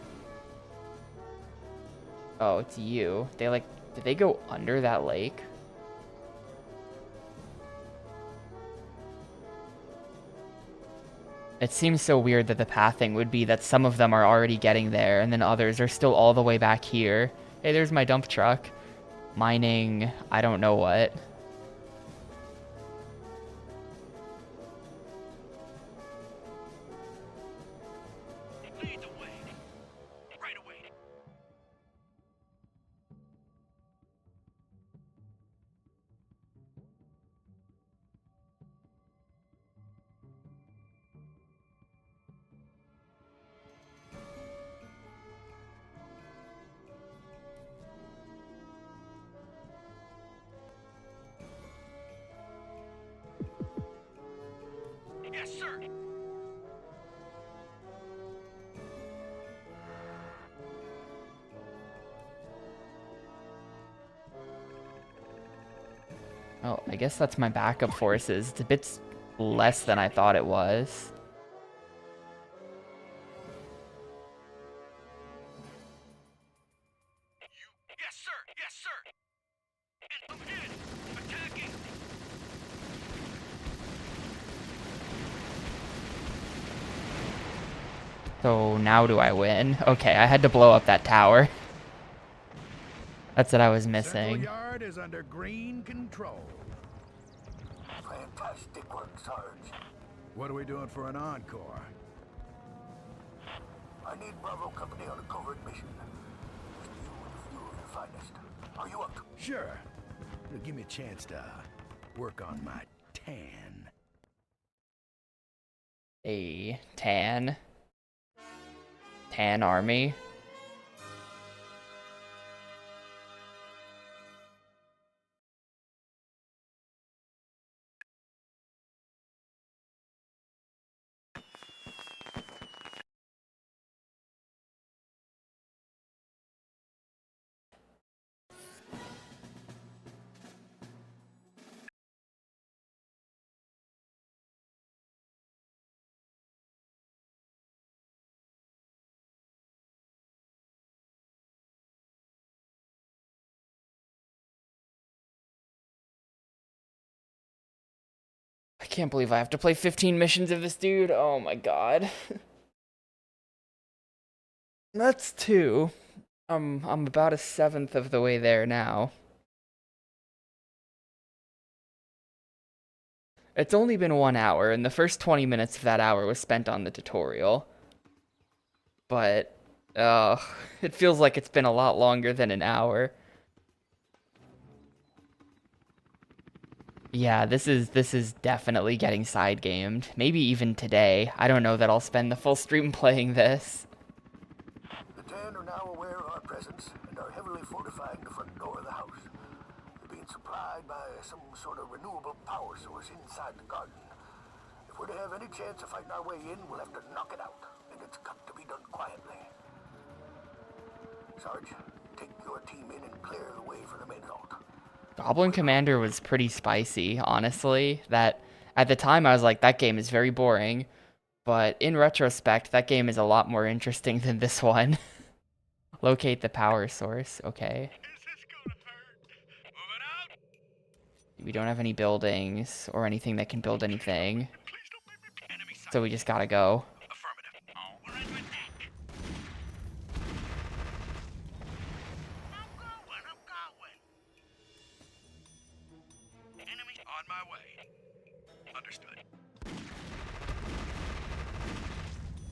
A: Oh, it's you. They like, did they go under that lake? It seems so weird that the pathing would be that some of them are already getting there and then others are still all the way back here. Hey, there's my dump truck. Mining, I don't know what.
E: Lead the way. Right away. Yes, sir.
A: Oh, I guess that's my backup forces. It's a bit less than I thought it was.
E: Yes, sir. Yes, sir. And I'm in. Attacking.
A: So now do I win? Okay, I had to blow up that tower. That's what I was
F: Central
A: missing.
F: Yard is under green control.
B: Fantastic work, Sarge.
F: What are we doing for an encore?
B: I need Bravo Company on a covert mission. Just you and a few of your finest. Are you up?
F: Sure. It'll give me a chance to work on my tan.
A: A tan army. I can't believe I have to play 15 missions of this dude. Oh my god. That's 2. I'm about a 7th of the way there now. It's only been 1 hour, and the first 20 minutes of that hour was spent on the tutorial. But, it feels like it's been a lot longer than an hour. Yeah, this is definitely getting side gamed. Maybe even today. I don't know that I'll spend the full stream playing this.
B: The Ten are now aware of our presence and are heavily fortifying the front door of the house. They're being supplied by some sort of renewable power source inside the garden. If we're to have any chance of fighting our way in, we'll have to knock it out, and it's got to be done quietly. Sarge, take your team in and clear the way for the main vault.
A: Goblin Commander was pretty spicy, honestly. That at the time I was like, that game is very boring. But in retrospect, that game is a lot more interesting than this one. Locate the power source. Okay.
E: Is this gonna hurt? Moving out.
A: We don't have any buildings or anything that can build anything. So we just gotta go.
F: On my way. Understood.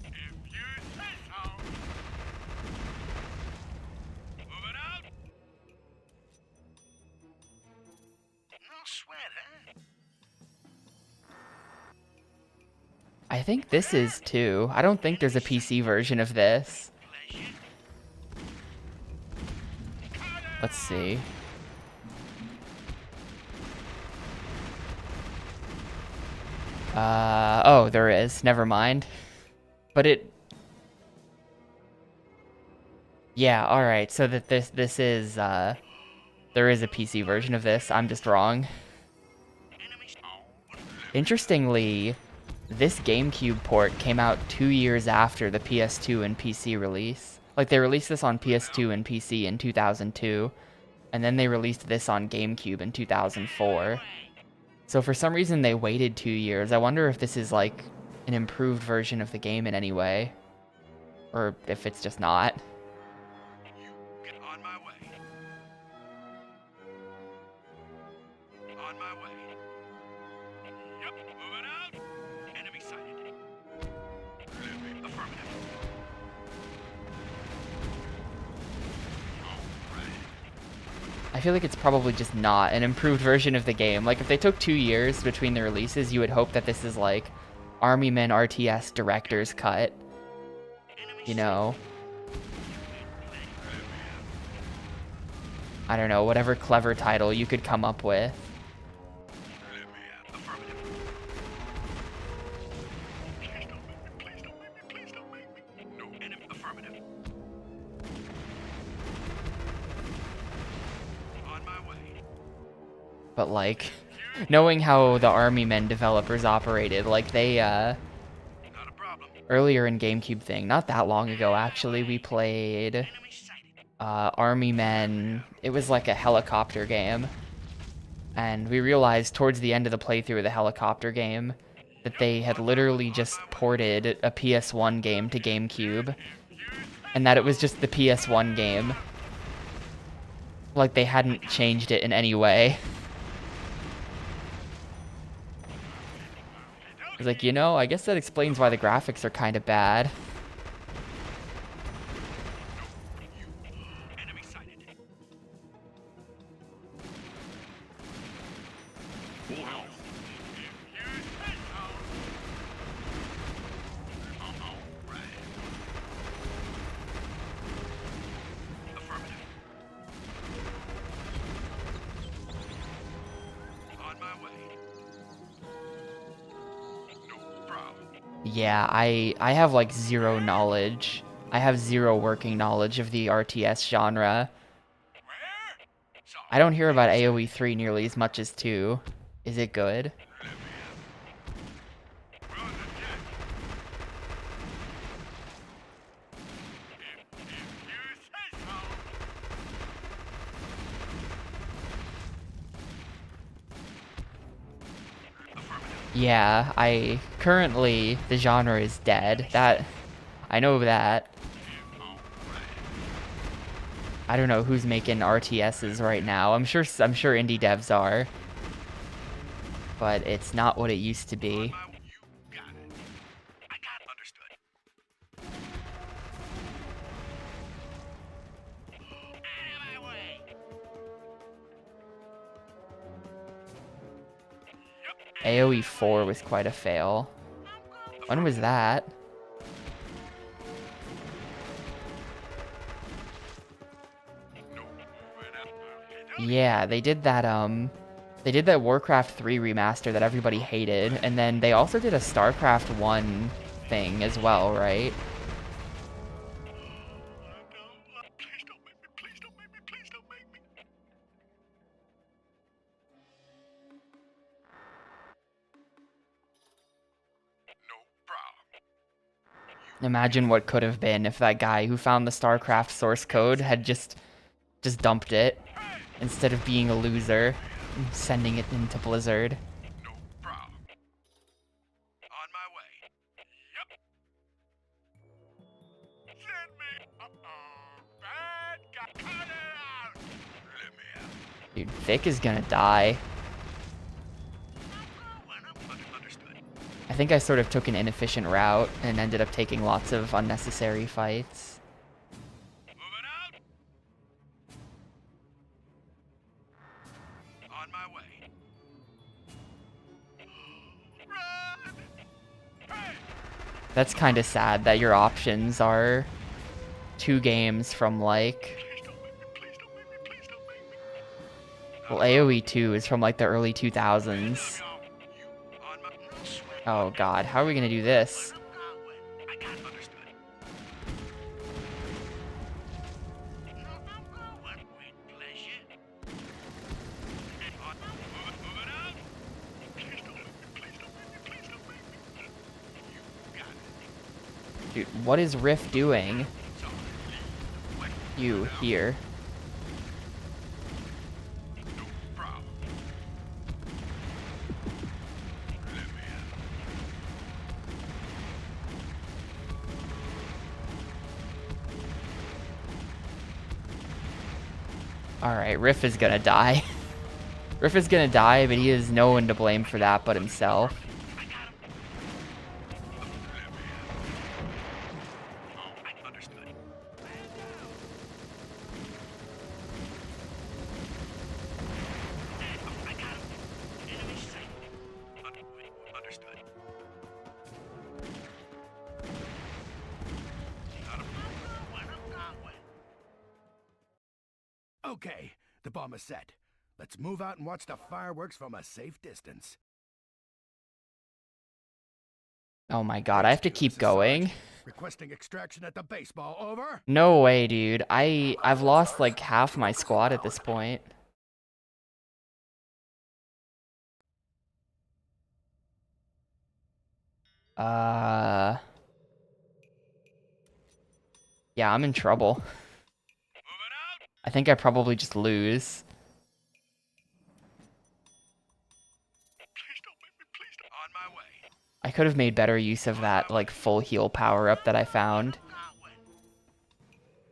F: If you say so. Moving out. No sweat, huh?
A: I think this is too. I don't think there's a PC version of this. Let's see. Oh, there is. Never mind. But it... Yeah, alright. So that this is, there is a PC version of this. I'm just wrong. Interestingly, this GameCube port came out 2 years after the PS2 and PC release. Like, they released this on PS2 and PC in 2002, and then they released this on GameCube in 2004. So for some reason they waited 2 years. I wonder if this is like an improved version of the game in any way. Or if it's just not.
F: Get on my way. On my way. Yep, moving out. Enemy sighted. Affirmative.
A: I feel like it's probably just not an improved version of the game. Like, if they took 2 years between the releases, you would hope that this is like Army Men RTS Director's Cut. You know? I don't know, whatever clever title you could come up with. But like, knowing how the Army Men developers operated, like they, earlier in GameCube thing, not that long ago actually, we played Army Men. It was like a helicopter game. And we realized towards the end of the playthrough of the helicopter game that they had literally just ported a PS1 game to GameCube. And that it was just the PS1 game. Like they hadn't changed it in any way. I was like, you know, I guess that explains why the graphics are kind of bad. Yeah, I have like zero knowledge. I have zero working knowledge of the RTS genre. I don't hear about AoE 3 nearly as much as 2. Is it good? Yeah, currently the genre is dead. That I know that. I don't know who's making RTSs right now. I'm sure indie devs are. But it's not what it used to be. AoE 4 was quite a fail. When was that? Yeah, they did that Warcraft 3 remaster that everybody hated, and then they also did a StarCraft 1 thing as well, right? Imagine what could have been if that guy who found the StarCraft source code had just dumped it instead of being a loser. sending it into Blizzard.
F: No problem. On my way. Yep. Send me. Bad guy. Cut it out. Let me out.
A: Dude, Vic is gonna die.
F: Understood.
A: I think I sort of took an inefficient route and ended up taking lots of unnecessary fights.
F: Moving out. On my way. Run! Hey!
A: That's kind of sad that your options are 2 games from like...
F: Please don't make me. Please don't make me. Please don't make me.
A: Well, AoE 2 is from like the early 2000s.
F: On my.
A: Oh god, how are we gonna do this?
F: I got understood. With pleasure. Moving out. Please don't make me. Please don't make me. Please don't make me. You got it.
A: Dude, what is Riff doing?
F: So, wait.
A: You, here.
F: No problem. Let me out.
A: Alright, Riff is gonna die. Riff is gonna die, but he has no one to blame for that but himself.
F: Understood. I got him. Enemy sight. Understood. Okay, the bomb is set. Let's move out and watch the fireworks from a safe distance.
A: Oh my god, I have to keep going.
F: Requesting extraction at the baseball. Over.
A: No way, dude. I've lost like half my squad at this point. Yeah, I'm in trouble.
F: Moving out.
A: I think I probably just lose.
F: Please don't make me. Please don't. On my way.
A: I could have made better use of that like full heal power-up that I found.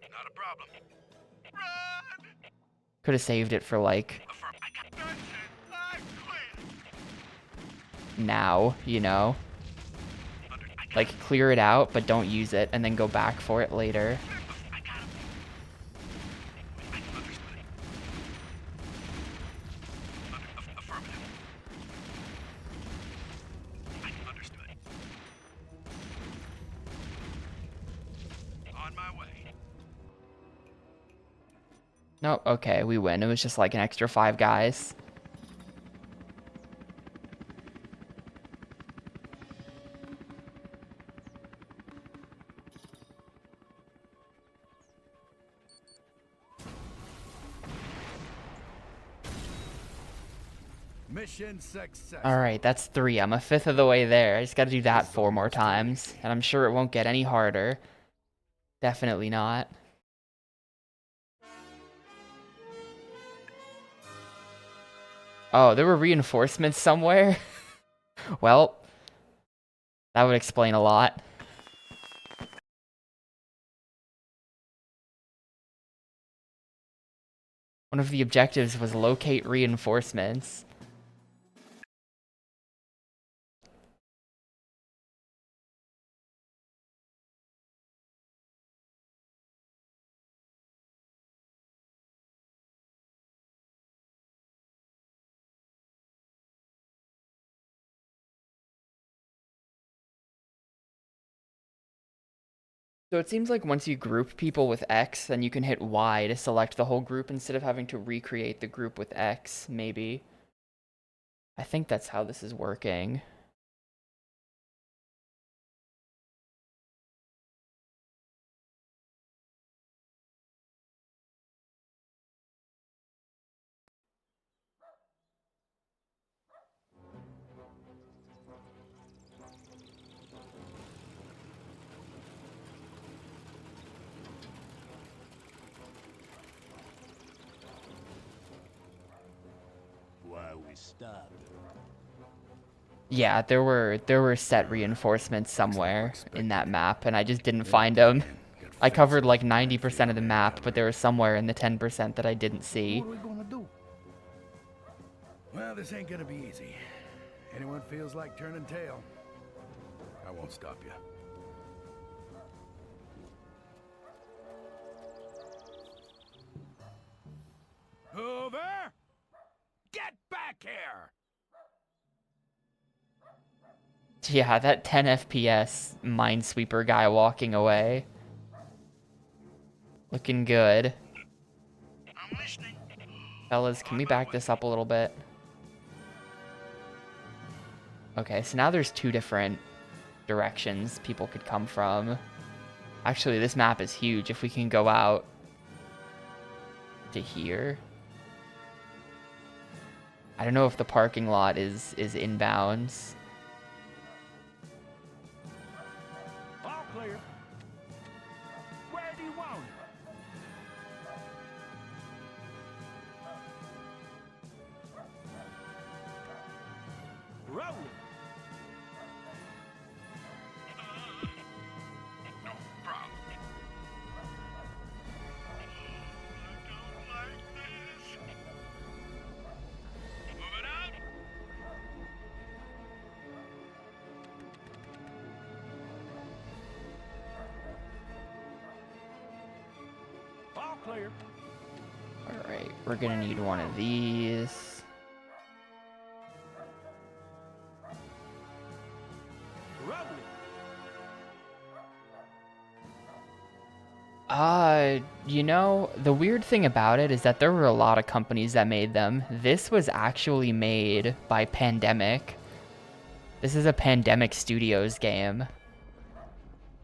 F: Not a problem. Run.
A: Could have saved it for like
F: Affirm. I got that's it. I'm clear.
A: now, you know? Like clear it out, but don't use it, and then go back for it later.
F: I got him. Understood. Affirmative. Understood. On my way.
A: No, okay, we win. It was just like an extra 5 guys.
F: Mission success.
A: Alright, that's 3. I'm a 5th of the way there. I just gotta do that 4 more times. And I'm sure it won't get any harder. Definitely not. Oh, there were reinforcements somewhere? Well, that would explain a lot. One of the objectives was locate reinforcements. So it seems like once you group people with X, then you can hit Y to select the whole group instead of having to recreate the group with X, maybe. I think that's how this is working.
C: why we stopped.
A: Yeah, there were set reinforcements somewhere in that map, and I just didn't find them. I covered like 90% of the map, but there was somewhere in the 10% that I didn't see.
F: What are we gonna do? Well, this ain't gonna be easy. Anyone feels like turning tail, I won't stop you. Over! Get back here!
A: Yeah, that 10 FPS Minesweeper guy walking away. Looking good.
B: I'm listening.
A: Fellas, can we back this up a little bit? Okay, so now there's two different directions people could come from. Actually, this map is huge. If we can go out to here. I don't know if the parking lot is inbounds.
E: All clear. Where do you want it? Roll it.
B: No problem. I don't like this. Moving out.
E: All clear.
A: Alright, we're gonna need one of these.
E: Roll it.
A: You know, the weird thing about it is that there were a lot of companies that made them. This was actually made by Pandemic. This is a Pandemic Studios game.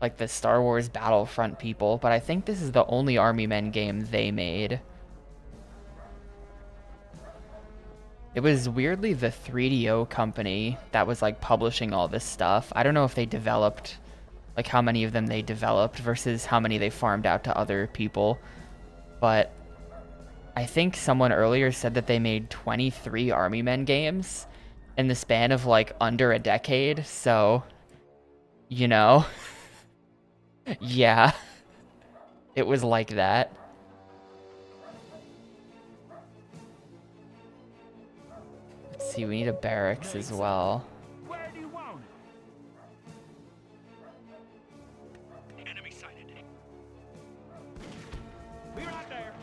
A: Like the Star Wars Battlefront people, but I think this is the only Army Men game they made. It was weirdly the 3DO company that was like publishing all this stuff. I don't know if they developed, like how many of them they developed versus how many they farmed out to other people. But I think someone earlier said that they made 23 Army Men games in the span of like under a decade. So, you know, yeah, it was like that. Let's see, we need a barracks as well.
E: Where do you want it?
B: Enemy sighted.
E: Be right there.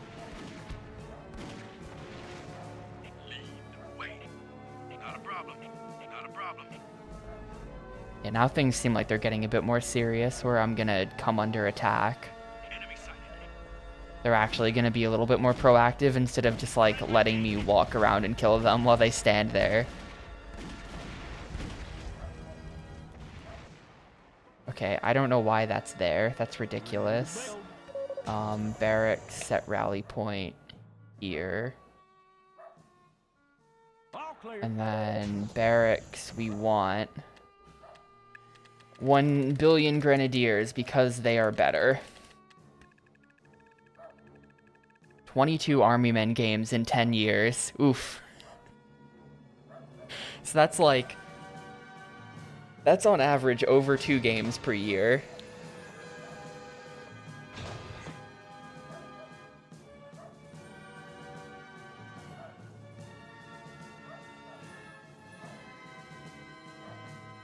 B: Lead the way. Not a problem. Not a problem.
A: Yeah, now things seem like they're getting a bit more serious where I'm gonna come under attack.
B: Enemy sighted.
A: They're actually gonna be a little bit more proactive instead of just like letting me walk around and kill them while they stand there. Okay, I don't know why that's there. That's ridiculous. Barracks set rally point here.
E: All clear.
A: And then barracks we want 1 billion grenadiers because they are better. 22 Army Men games in 10 years. Oof. So that's like... That's on average over 2 games per year.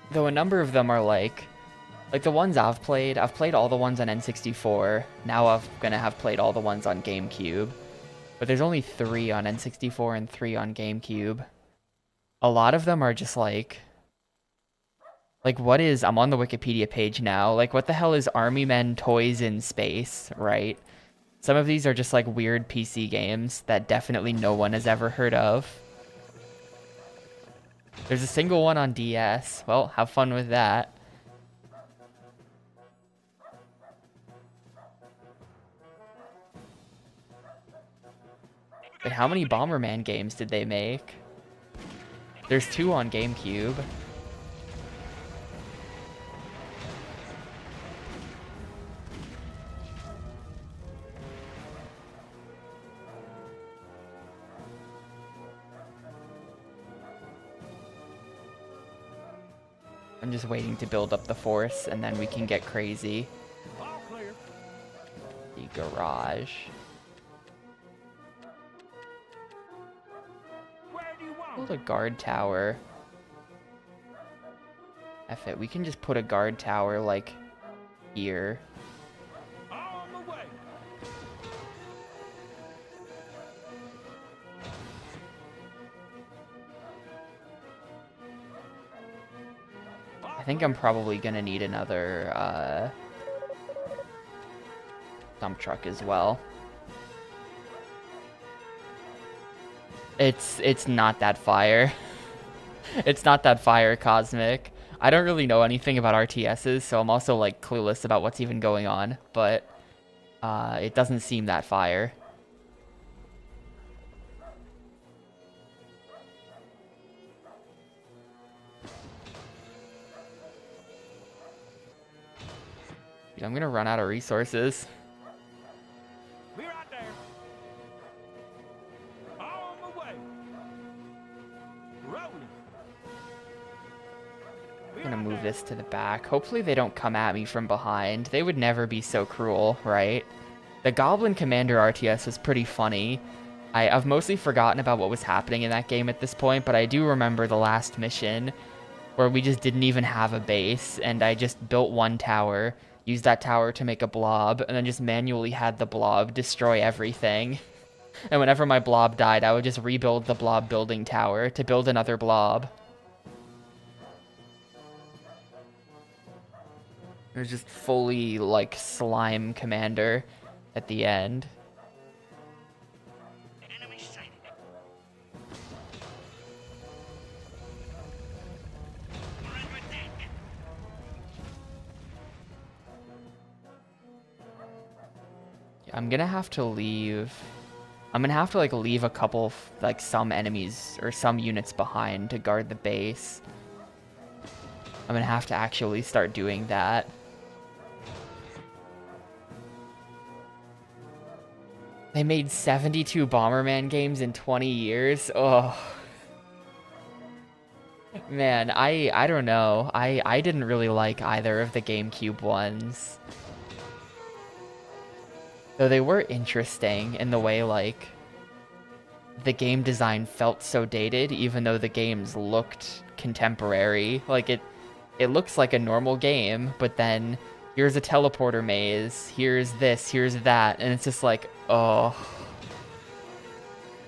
A: Though a number of them are like the ones I've played all the ones on N64. Now I'm gonna have played all the ones on Gamecube. But there's only 3 on N64 and 3 on Gamecube. A lot of them are just like what is, I'm on the Wikipedia page now, like what the hell is Army Men Toys in Space, right? Some of these are just like weird PC games that definitely no one has ever heard of. There's a single one on DS. Well, have fun with that. Wait, how many Bomberman games did they make? There's 2 on GameCube. I'm just waiting to build up the force, and then we can get crazy.
E: All clear.
A: The garage.
E: Where do you want
A: Build
E: it?
A: a guard tower. F it, we can just put a guard tower, like, here.
E: On the way.
A: I think I'm probably gonna need another, dump truck as well. It's not that fire. It's not that fire, Cosmic. I don't really know anything about RTSs, so I'm also, like, clueless about what's even going on, but, it doesn't seem that fire. Dude, I'm gonna run out of resources.
E: Be right there. On the way. Rolling. Be
A: I'm gonna
E: right
A: move
E: there.
A: this to the back. Hopefully they don't come at me from behind. They would never be so cruel, right? The Goblin Commander RTS was pretty funny. I've mostly forgotten about what was happening in that game at this point, but I do remember the last mission where we just didn't even have a base, and I just built one tower, used that tower to make a blob, and then just manually had the blob destroy everything. And whenever my blob died, I would just rebuild the blob building tower to build another blob. It was just fully, like, slime commander at the end. I'm gonna have to leave. I'm gonna have to, like, leave a couple, like, some enemies or some units behind to guard the base. I'm gonna have to actually start doing that. They made 72 Bomberman games in 20 years. Oh. Man, I don't know. I didn't really like either of the GameCube ones. Though they were interesting in the way, like, the game design felt so dated, even though the games looked contemporary. Like, it looks like a normal game, but then here's a teleporter maze, here's this, here's that, and it's just like, oh.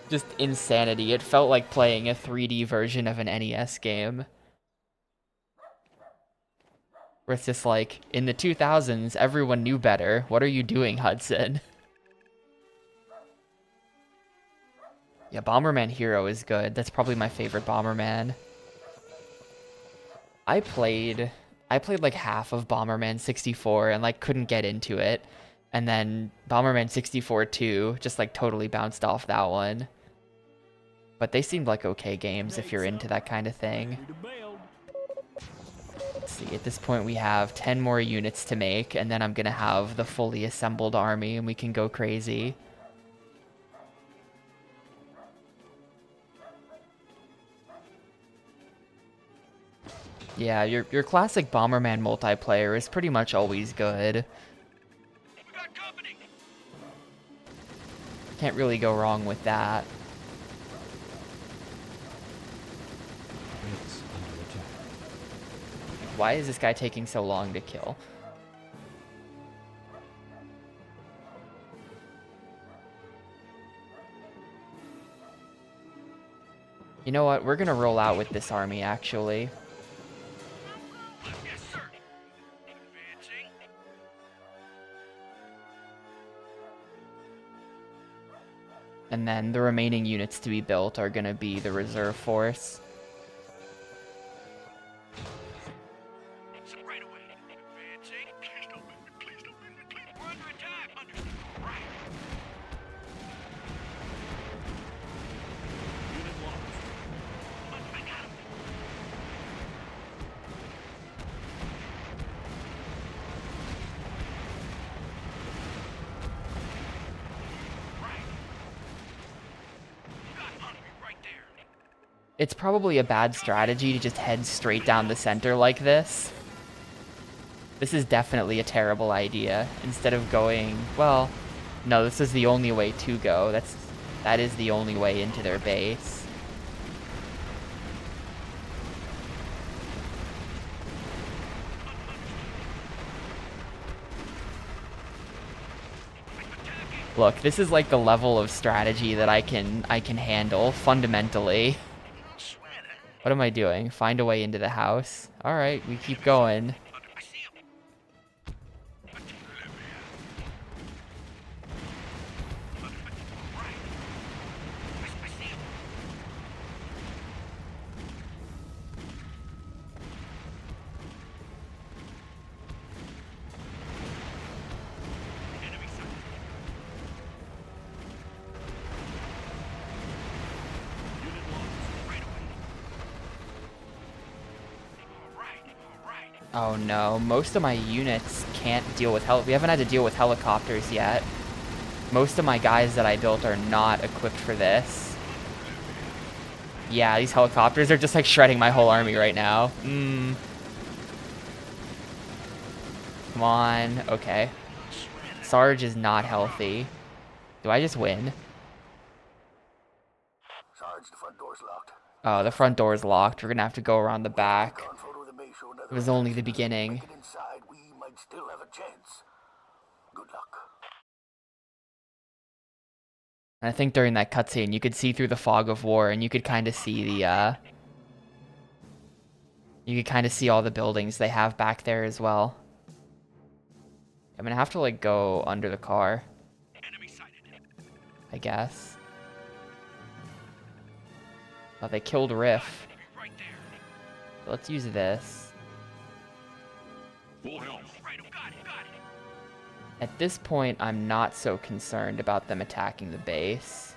A: Just insanity. It felt like playing a 3D version of an NES game. Where it's just like, in the 2000s, everyone knew better. What are you doing, Hudson? Yeah, Bomberman Hero is good. That's probably my favorite Bomberman. I played like half of Bomberman 64 and, like, couldn't get into it. And then Bomberman 64 2 just, like, totally bounced off that one. But they seemed like okay games if you're into that kind of thing.
E: Ready to build.
A: Let's see, at this point we have 10 more units to make, and then I'm gonna have the fully assembled army and we can go crazy. Yeah, your classic Bomberman multiplayer is pretty much always good.
G: We got company.
A: Can't really go wrong with that.
C: It's under attack.
A: Why is this guy taking so long to kill? You know what? We're gonna roll out with this army, actually.
G: Yes, sir. Advancing.
A: And then the remaining units to be built are gonna be the reserve force.
G: Right away. Advancing. Please don't move me. Please don't move me. Please. We're under attack. Understood. Right.
D: Unit lost.
G: I got him. Right. You got enemy right there.
A: It's probably a bad strategy to just head straight down the center like this. This is definitely a terrible idea. Instead of going, well, no, this is the only way to go. That is the only way into their base. Look, this is like the level of strategy that I can handle fundamentally. What am I doing? Find a way into the house. All right, we keep going. Oh no, most of my units can't deal with we haven't had to deal with helicopters yet. Most of my guys that I built are not equipped for this. Yeah, these helicopters are just like shredding my whole army right now. Come on, okay. Sarge is not healthy. Do I just win?
B: Sarge, the front door's locked.
A: Oh, the front door is locked. We're gonna have to go around the back.
B: Recon photo that may show another
A: It was only the
B: entrance.
A: beginning.
B: Make it inside, we might still have a chance. Good luck.
A: And I think during that cutscene, you could see through the fog of war, and you could kind of see the, you could kind of see all the buildings they have back there as well. I'm gonna have to, like, go under the car, I guess. Oh, they killed Riff. Let's use this. At this point, I'm not so concerned about them attacking the base.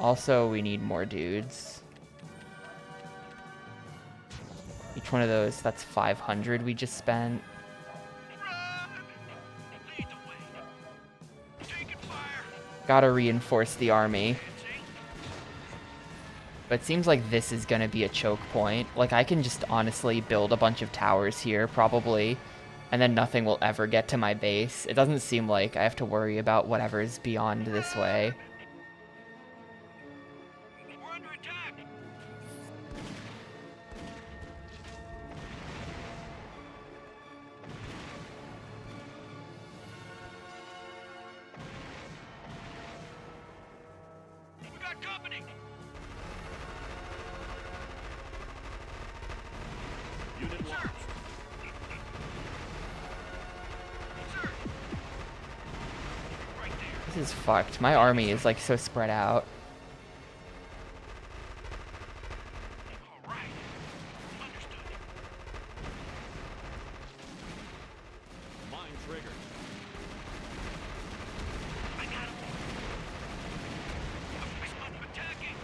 A: Also, we need more dudes. Each one of those, that's 500 we just spent. Gotta reinforce the army. But it seems like this is gonna be a choke point. Like, I can just honestly build a bunch of towers here, probably, and then nothing will ever get to my base. It doesn't seem like I have to worry about whatever's beyond this way.
G: We're under attack. We got company.
D: Unit lost.
A: This is fucked. My army is, like, so spread out.
D: Mine triggered.
G: I got him. I'm attacking.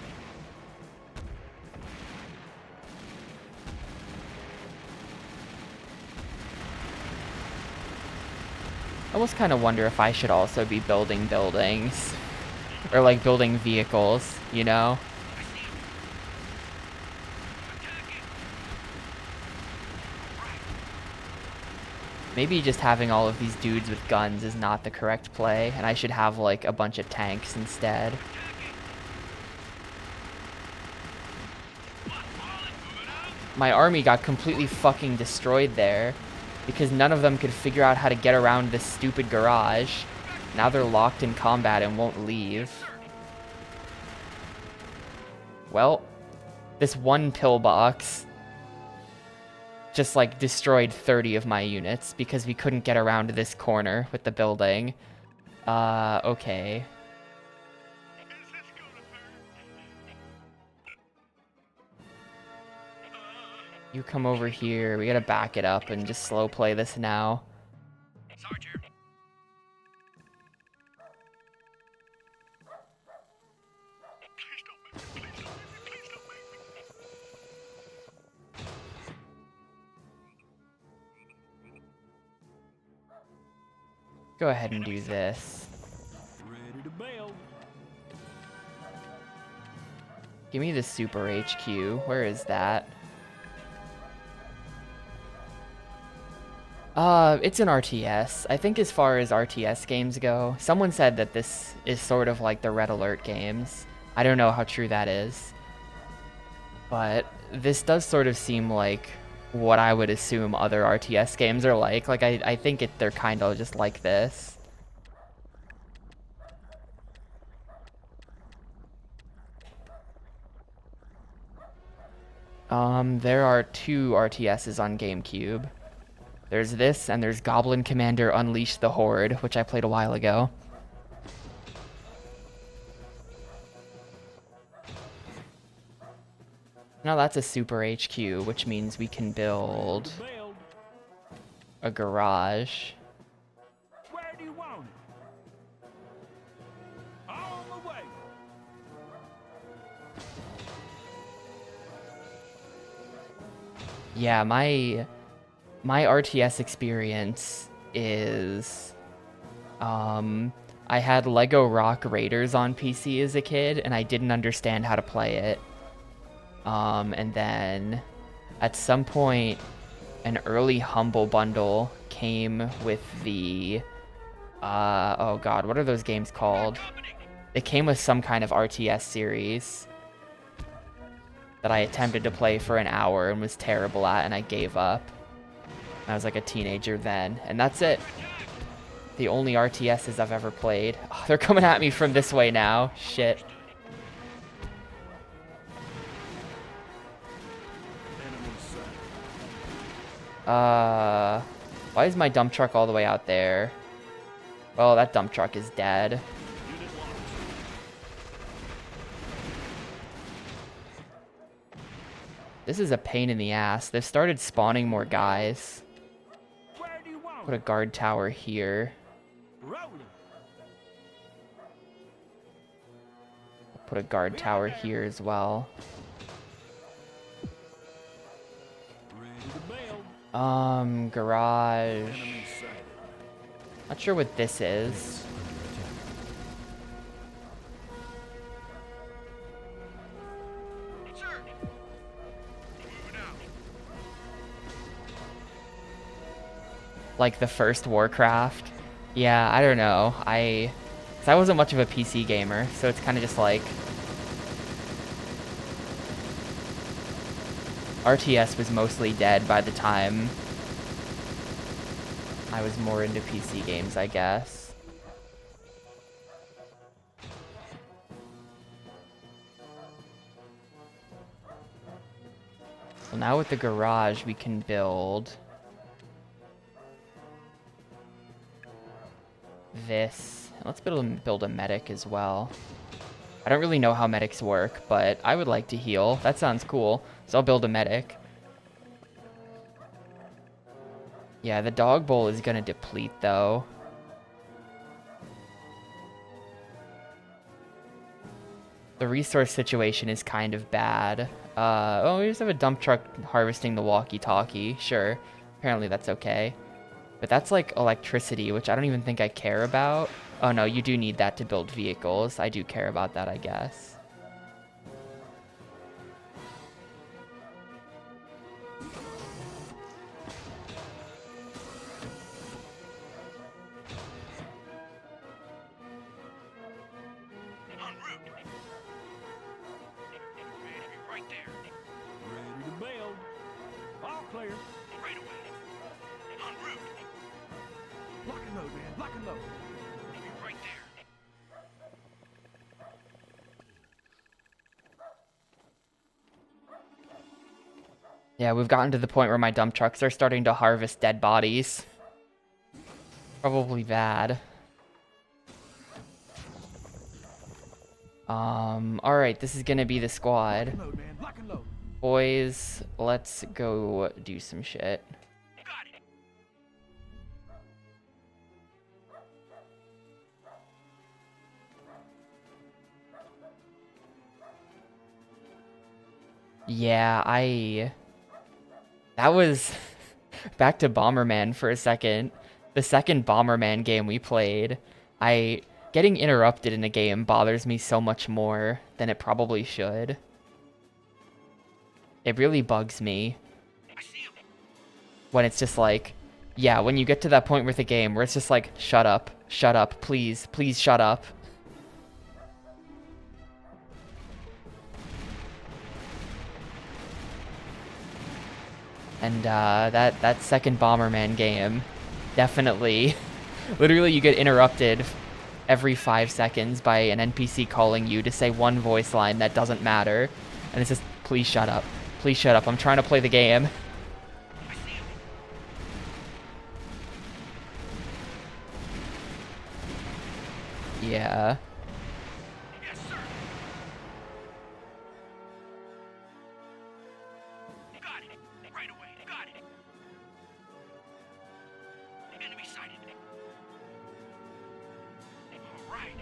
A: I almost kind of wonder if I should also be building buildings. Or, like, building vehicles, you know? Maybe just having all of these dudes with guns is not the correct play, and I should have, like, a bunch of tanks instead. My army got completely fucking destroyed there because none of them could figure out how to get around this stupid garage. Now they're locked in combat and won't leave. Well, this one pillbox just, like, destroyed 30 of my units because we couldn't get around this corner with the building. Okay. You come over here. We gotta back it up and just slow play this now.
G: Sarge here.
A: Go ahead and do this.
E: Ready to build.
A: Give me the Super HQ. Where is that? It's an RTS. I think as far as RTS games go, someone said that this is sort of like the Red Alert games. I don't know how true that is. But this does sort of seem like what I would assume other RTS games are like. Like, I think they're kind of just like this. There are 2 RTSs on Gamecube. There's this, and there's Goblin Commander Unleash the Horde, which I played a while ago. Now that's a Super HQ, which means we can build
E: Build.
A: a garage.
E: Where do you want it? On the way.
A: Yeah, my RTS experience is I had Lego Rock Raiders on PC as a kid, and I didn't understand how to play it. And then at some point, an early Humble Bundle came with the oh god, what are those games called? It came with some kind of RTS series that I attempted to play for an hour and was terrible at, and I gave up. I was like a teenager then, and that's it. The only RTSs I've ever played. Oh, they're coming at me from this way now. Shit. Why is my dump truck all the way out there? Well, that dump truck is dead. This is a pain in the ass. They've started spawning more guys.
E: Where do you want
A: Put a guard tower here.
E: Rolling.
A: Put a guard tower here as well.
E: Ready to build.
A: Garage. Not sure what this is.
G: Sir. Moving out.
A: Like the first Warcraft. Yeah, I don't know. 'Cause I wasn't much of a PC gamer, so it's kind of just like RTS was mostly dead by the time I was more into PC games, I guess. Well, now with the garage, we can build this. Let's build a medic as well. I don't really know how medics work, but I would like to heal. That sounds cool. So I'll build a medic. Yeah, the dog bowl is gonna deplete though. The resource situation is kind of bad. Oh, we just have a dump truck harvesting the walkie-talkie. Sure. Apparently that's okay. But that's like electricity, which I don't even think I care about. Oh no, you do need that to build vehicles. I do care about that, I guess.
G: En route. Ready to be right there.
E: Ready to build. All clear.
G: Right away. En route.
F: Lock and load, man. Lock and load.
G: Be right there.
A: Yeah, we've gotten to the point where my dump trucks are starting to harvest dead bodies. Probably bad. Alright, this is gonna be the squad.
F: Load, man. Lock and load.
A: Boys, let's go do some shit.
G: Got it.
A: Yeah, that was back to Bomberman for a second. The second Bomberman game we played, getting interrupted in a game bothers me so much more than it probably should. It really bugs me
G: I see him.
A: when it's just like, yeah, when you get to that point with the game where it's just like, shut up, please, please shut up. And that second Bomberman game, definitely, literally you get interrupted every 5 seconds by an NPC calling you to say one voice line that doesn't matter. And it's just, please shut up. Please shut up. I'm trying to play the game.
G: I see him.
A: Yeah.
G: Yes, sir. Got it. Right away. Got it. Enemy sighted. All right.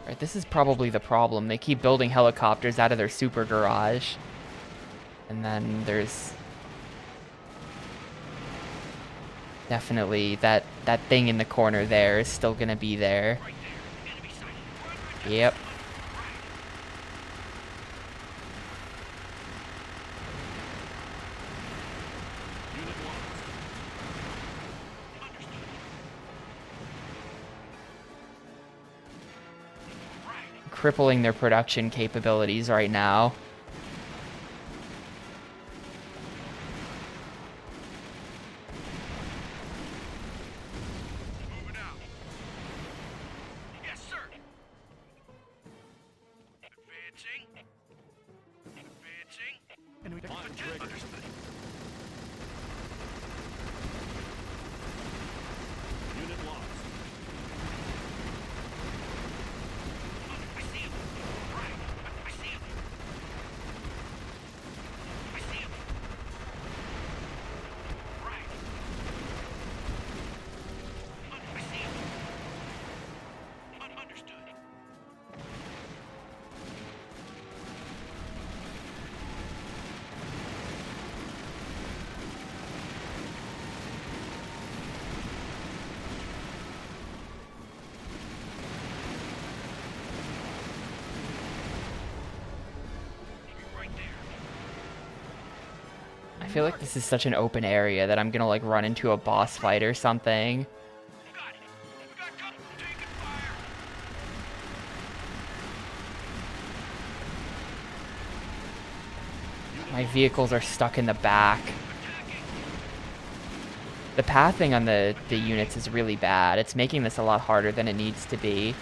A: Right, this is probably the problem. They keep building helicopters out of their super garage. And then there's definitely that thing in the corner there is still gonna be there.
G: Right there. Enemy sighted.
A: Yep.
D: Unit lost.
G: Understood. Right.
A: Crippling their production capabilities right now.
G: Moving out. Yes, sir. Advancing. Advancing.
D: On trigger.
G: Understood.
D: Unit lost.
G: I see him. Right. I see him. I see him. Right. I see him. Understood. Right there.
A: I feel like this is such an open area that I'm gonna like run into a boss fight or something.
G: Got it. We got company. Taking fire.
A: My vehicles are stuck in the back.
G: Attacking.
A: The pathing on the units is really bad. It's making this a lot harder than it needs to be.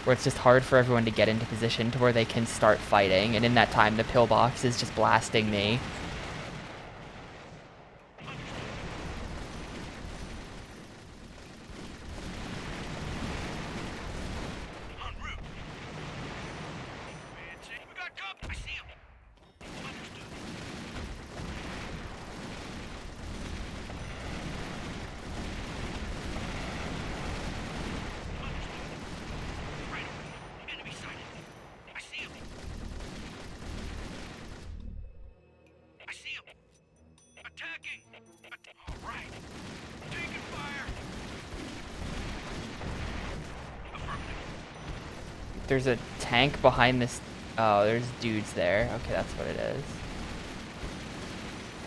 A: Where it's just hard for everyone to get into position to where they can start fighting, and in that time the pillbox is just blasting me.
G: En route. Advancing. We got company. I see him. Understood. Understood. Right away. Enemy sighted. I see him. I see him. Attacking. All right. Taking fire. Affirmative.
A: There's a tank behind this. Oh, there's dudes there. Okay, that's what it is.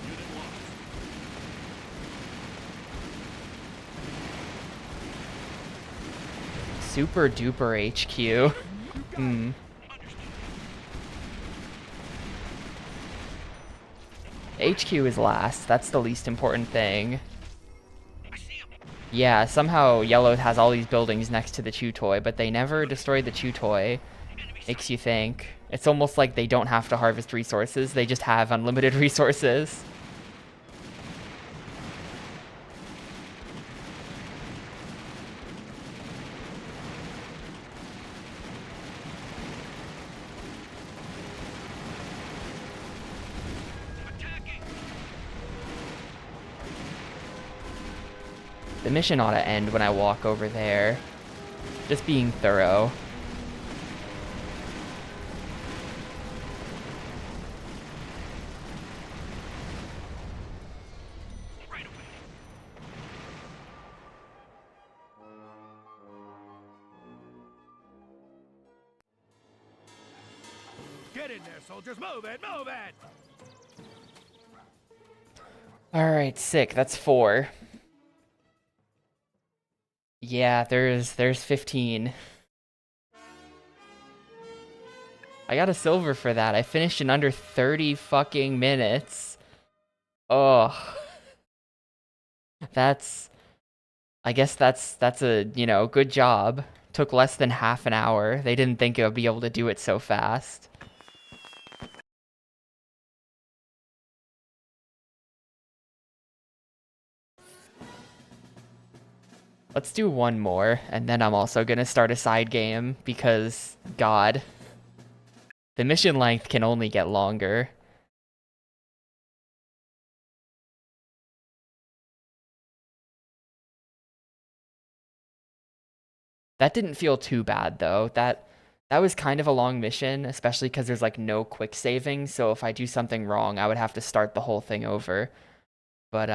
D: Unit lost.
A: Super duper HQ. Hmm. HQ is last. That's the least important thing.
G: I see him.
A: Yeah, somehow Yellow has all these buildings next to the Chew Toy, but they never destroy the Chew Toy.
G: Enemy
A: Makes you think. It's almost like they don't have to harvest resources, they just have unlimited resources.
G: attacking.
A: The mission ought to end when I walk over there. Just being thorough.
G: Right away.
F: Get in there, soldiers. Move it, move it!
A: Alright, sick. That's 4. Yeah, there's 15. I got a silver for that. I finished in under 30 fucking minutes. Oh. I guess that's a, good job. Took less than half an hour. They didn't think I would be able to do it so fast. Let's do one more, and then I'm also gonna start a side game, because, God. The mission length can only get longer. That didn't feel too bad, though. That was kind of a long mission, especially because there's, like, no quick saving, so if I do something wrong, I would have to start the whole thing over. But,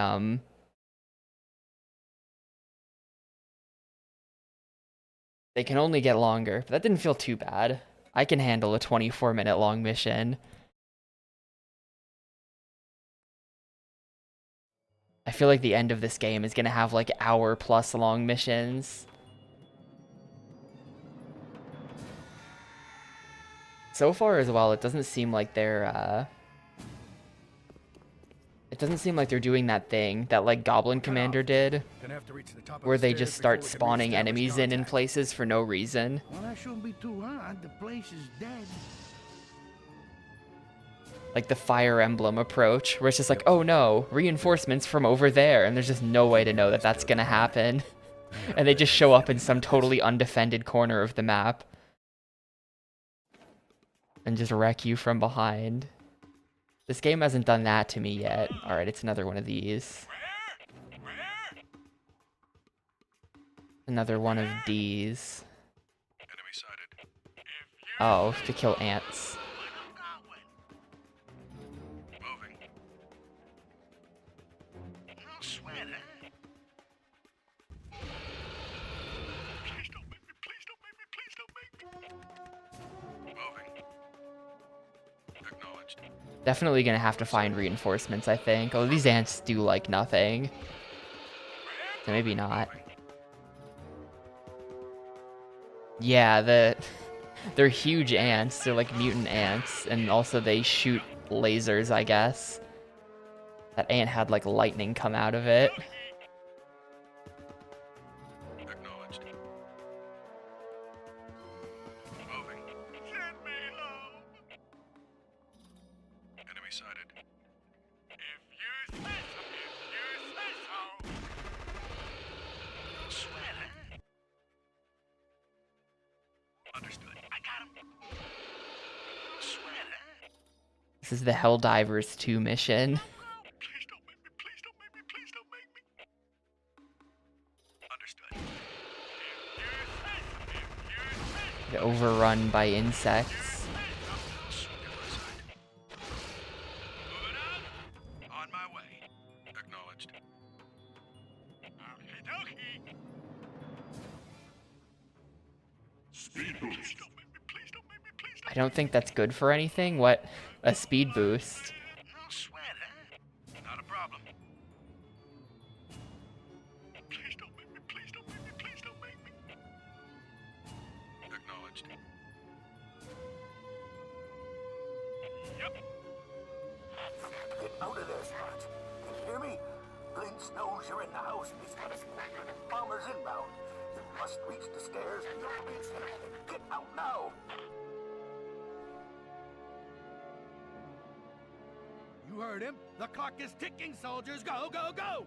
A: they can only get longer. But that didn't feel too bad. I can handle a 24-minute long mission. I feel like the end of this game is gonna have, like, hour-plus long missions. So far as well, it doesn't seem like they're doing that thing that, like, Goblin Commander did, where they just start spawning enemies in places for no reason.
F: Well, that shouldn't be too hard. The place is dead.
A: Like the Fire Emblem approach, where it's just like, oh no, reinforcements from over there, and there's just no way to know that that's gonna happen. And they just show up in some totally undefended corner of the map. And just wreck you from behind. This game hasn't done that to me yet. Alright, it's another one of these. Another one of these. Oh, to kill ants. Definitely gonna have to find reinforcements, I think. Oh, these ants do, like, nothing. So maybe not. Yeah, they're huge ants. They're like mutant ants. And also they shoot lasers, I guess. That ant had, like, lightning come out of it. This is the Helldivers 2 mission. Get overrun by insects.
C: On my way. Acknowledged. Speed boost.
A: I don't think that's good for anything. What? A speed boost.
C: No sweat, huh? Not a problem. Please don't make me, please don't make me, please don't make me. Acknowledged. Yep.
B: Get out of there, Smart. Can you hear me? Blintz knows you're in the house and he's got us cornered. Bomber's inbound. You must reach the stairs and you'll be safe. Get out now!
F: You heard him. The clock is ticking, soldiers. Go, go, go!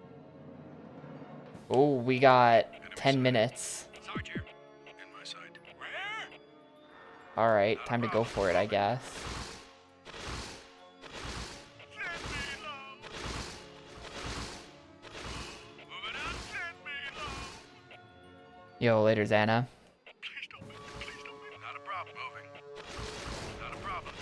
A: Oh, we got 10 minutes.
C: Sergeant, in my sight.
A: Alright, time to go for it, I guess. Yo, later, Xana.
C: Not a problem. Moving. Not a problem.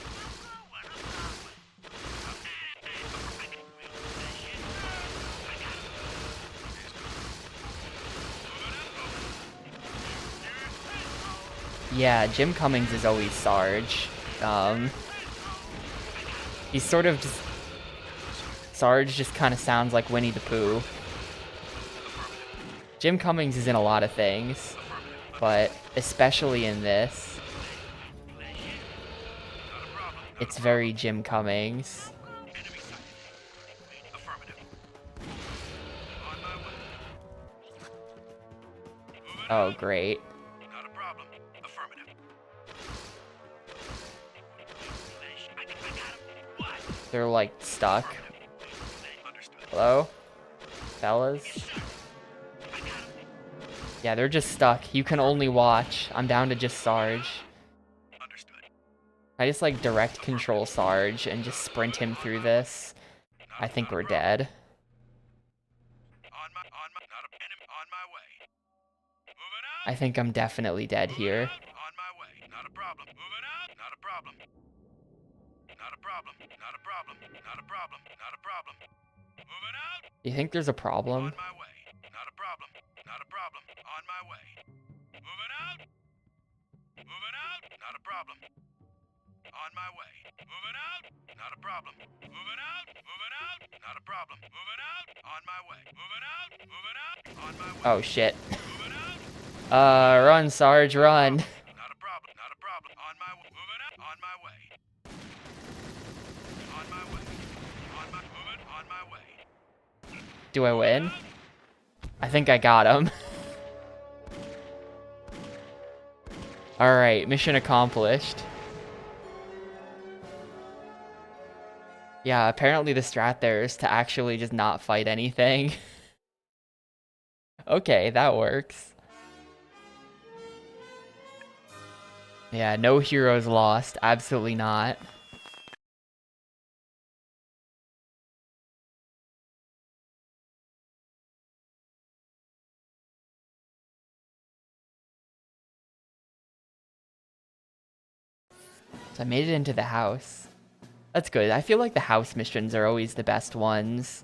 A: Yeah, Jim Cummings is always Sarge. He's sort of just Sarge just kind of sounds like Winnie the Pooh. Jim Cummings is in a lot of things, but especially in this, it's very Jim Cummings. Oh, great.
G: Not a problem. Affirmative.
A: They're like stuck.
G: Understood.
A: Hello? Fellas? Yeah, they're just stuck. You can only watch. I'm down to just Sarge.
G: Understood.
A: I just like direct control Sarge and just sprint him through this. I think we're dead.
G: On my way. Moving out.
A: I think I'm definitely dead here.
G: On my way. Not a problem. Moving out. Not a problem. Not a problem. Not a problem. Not a problem. Not a problem. Moving out.
A: You think there's a problem?
G: On my way. Not a problem. Not a problem. On my way. Moving out. Moving out. Not a problem. On my way. Moving out. Not a problem. Moving out. Moving out. Not a problem. Moving out. On my way. Moving out. Moving out. On my way.
A: Oh shit.
G: Moving out.
A: Run, Sarge, run.
G: Not a problem. Not a problem. On my way. Moving out. On my way. On my way. On my moving. On my way.
A: Do I win? I think I got him. Alright, mission accomplished. Yeah, apparently the strat there is to actually just not fight anything. Okay, that works. Yeah, no heroes lost. Absolutely not. So I made it into the house. That's good. I feel like the house missions are always the best ones.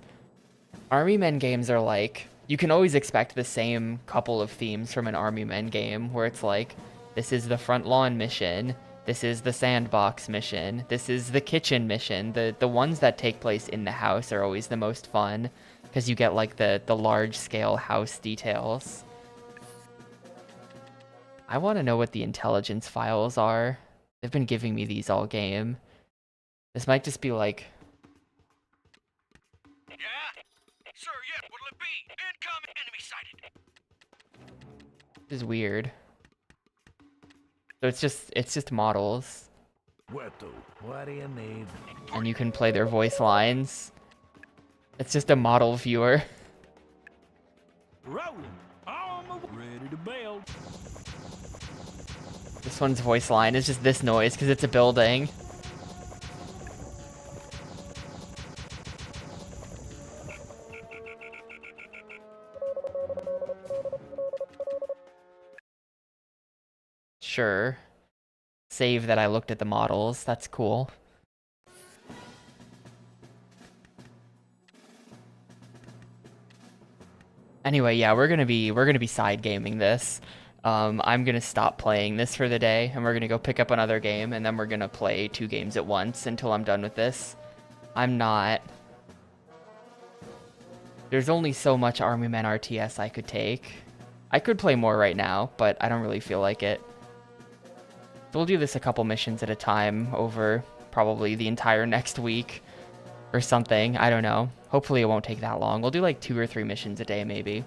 A: Army Men games are like, you can always expect the same couple of themes from an Army Men game, where it's like, this is the front lawn mission, this is the sandbox mission, this is the kitchen mission. The ones that take place in the house are always the most fun, because you get like the large scale house details. I want to know what the intelligence files are. They've been giving me these all game. This might just be like...
G: Yeah? Sir, yeah. What'll it be? Incoming. Enemy sighted.
A: This is weird. So it's just models.
F: What do you need?
A: And you can play their voice lines. It's just a model viewer.
E: Rolling. On the ready to build.
A: This one's voice line is just this noise because it's a building. Sure. Save that I looked at the models. That's cool. Anyway, yeah, we're gonna be side gaming this. I'm gonna stop playing this for the day, and we're gonna go pick up another game, and then we're gonna play 2 games at once until I'm done with this. There's only so much Army Men RTS I could take. I could play more right now, but I don't really feel like it. So we'll do this a couple missions at a time over probably the entire next week or something. I don't know. Hopefully it won't take that long. We'll do like 2 or 3 missions a day maybe.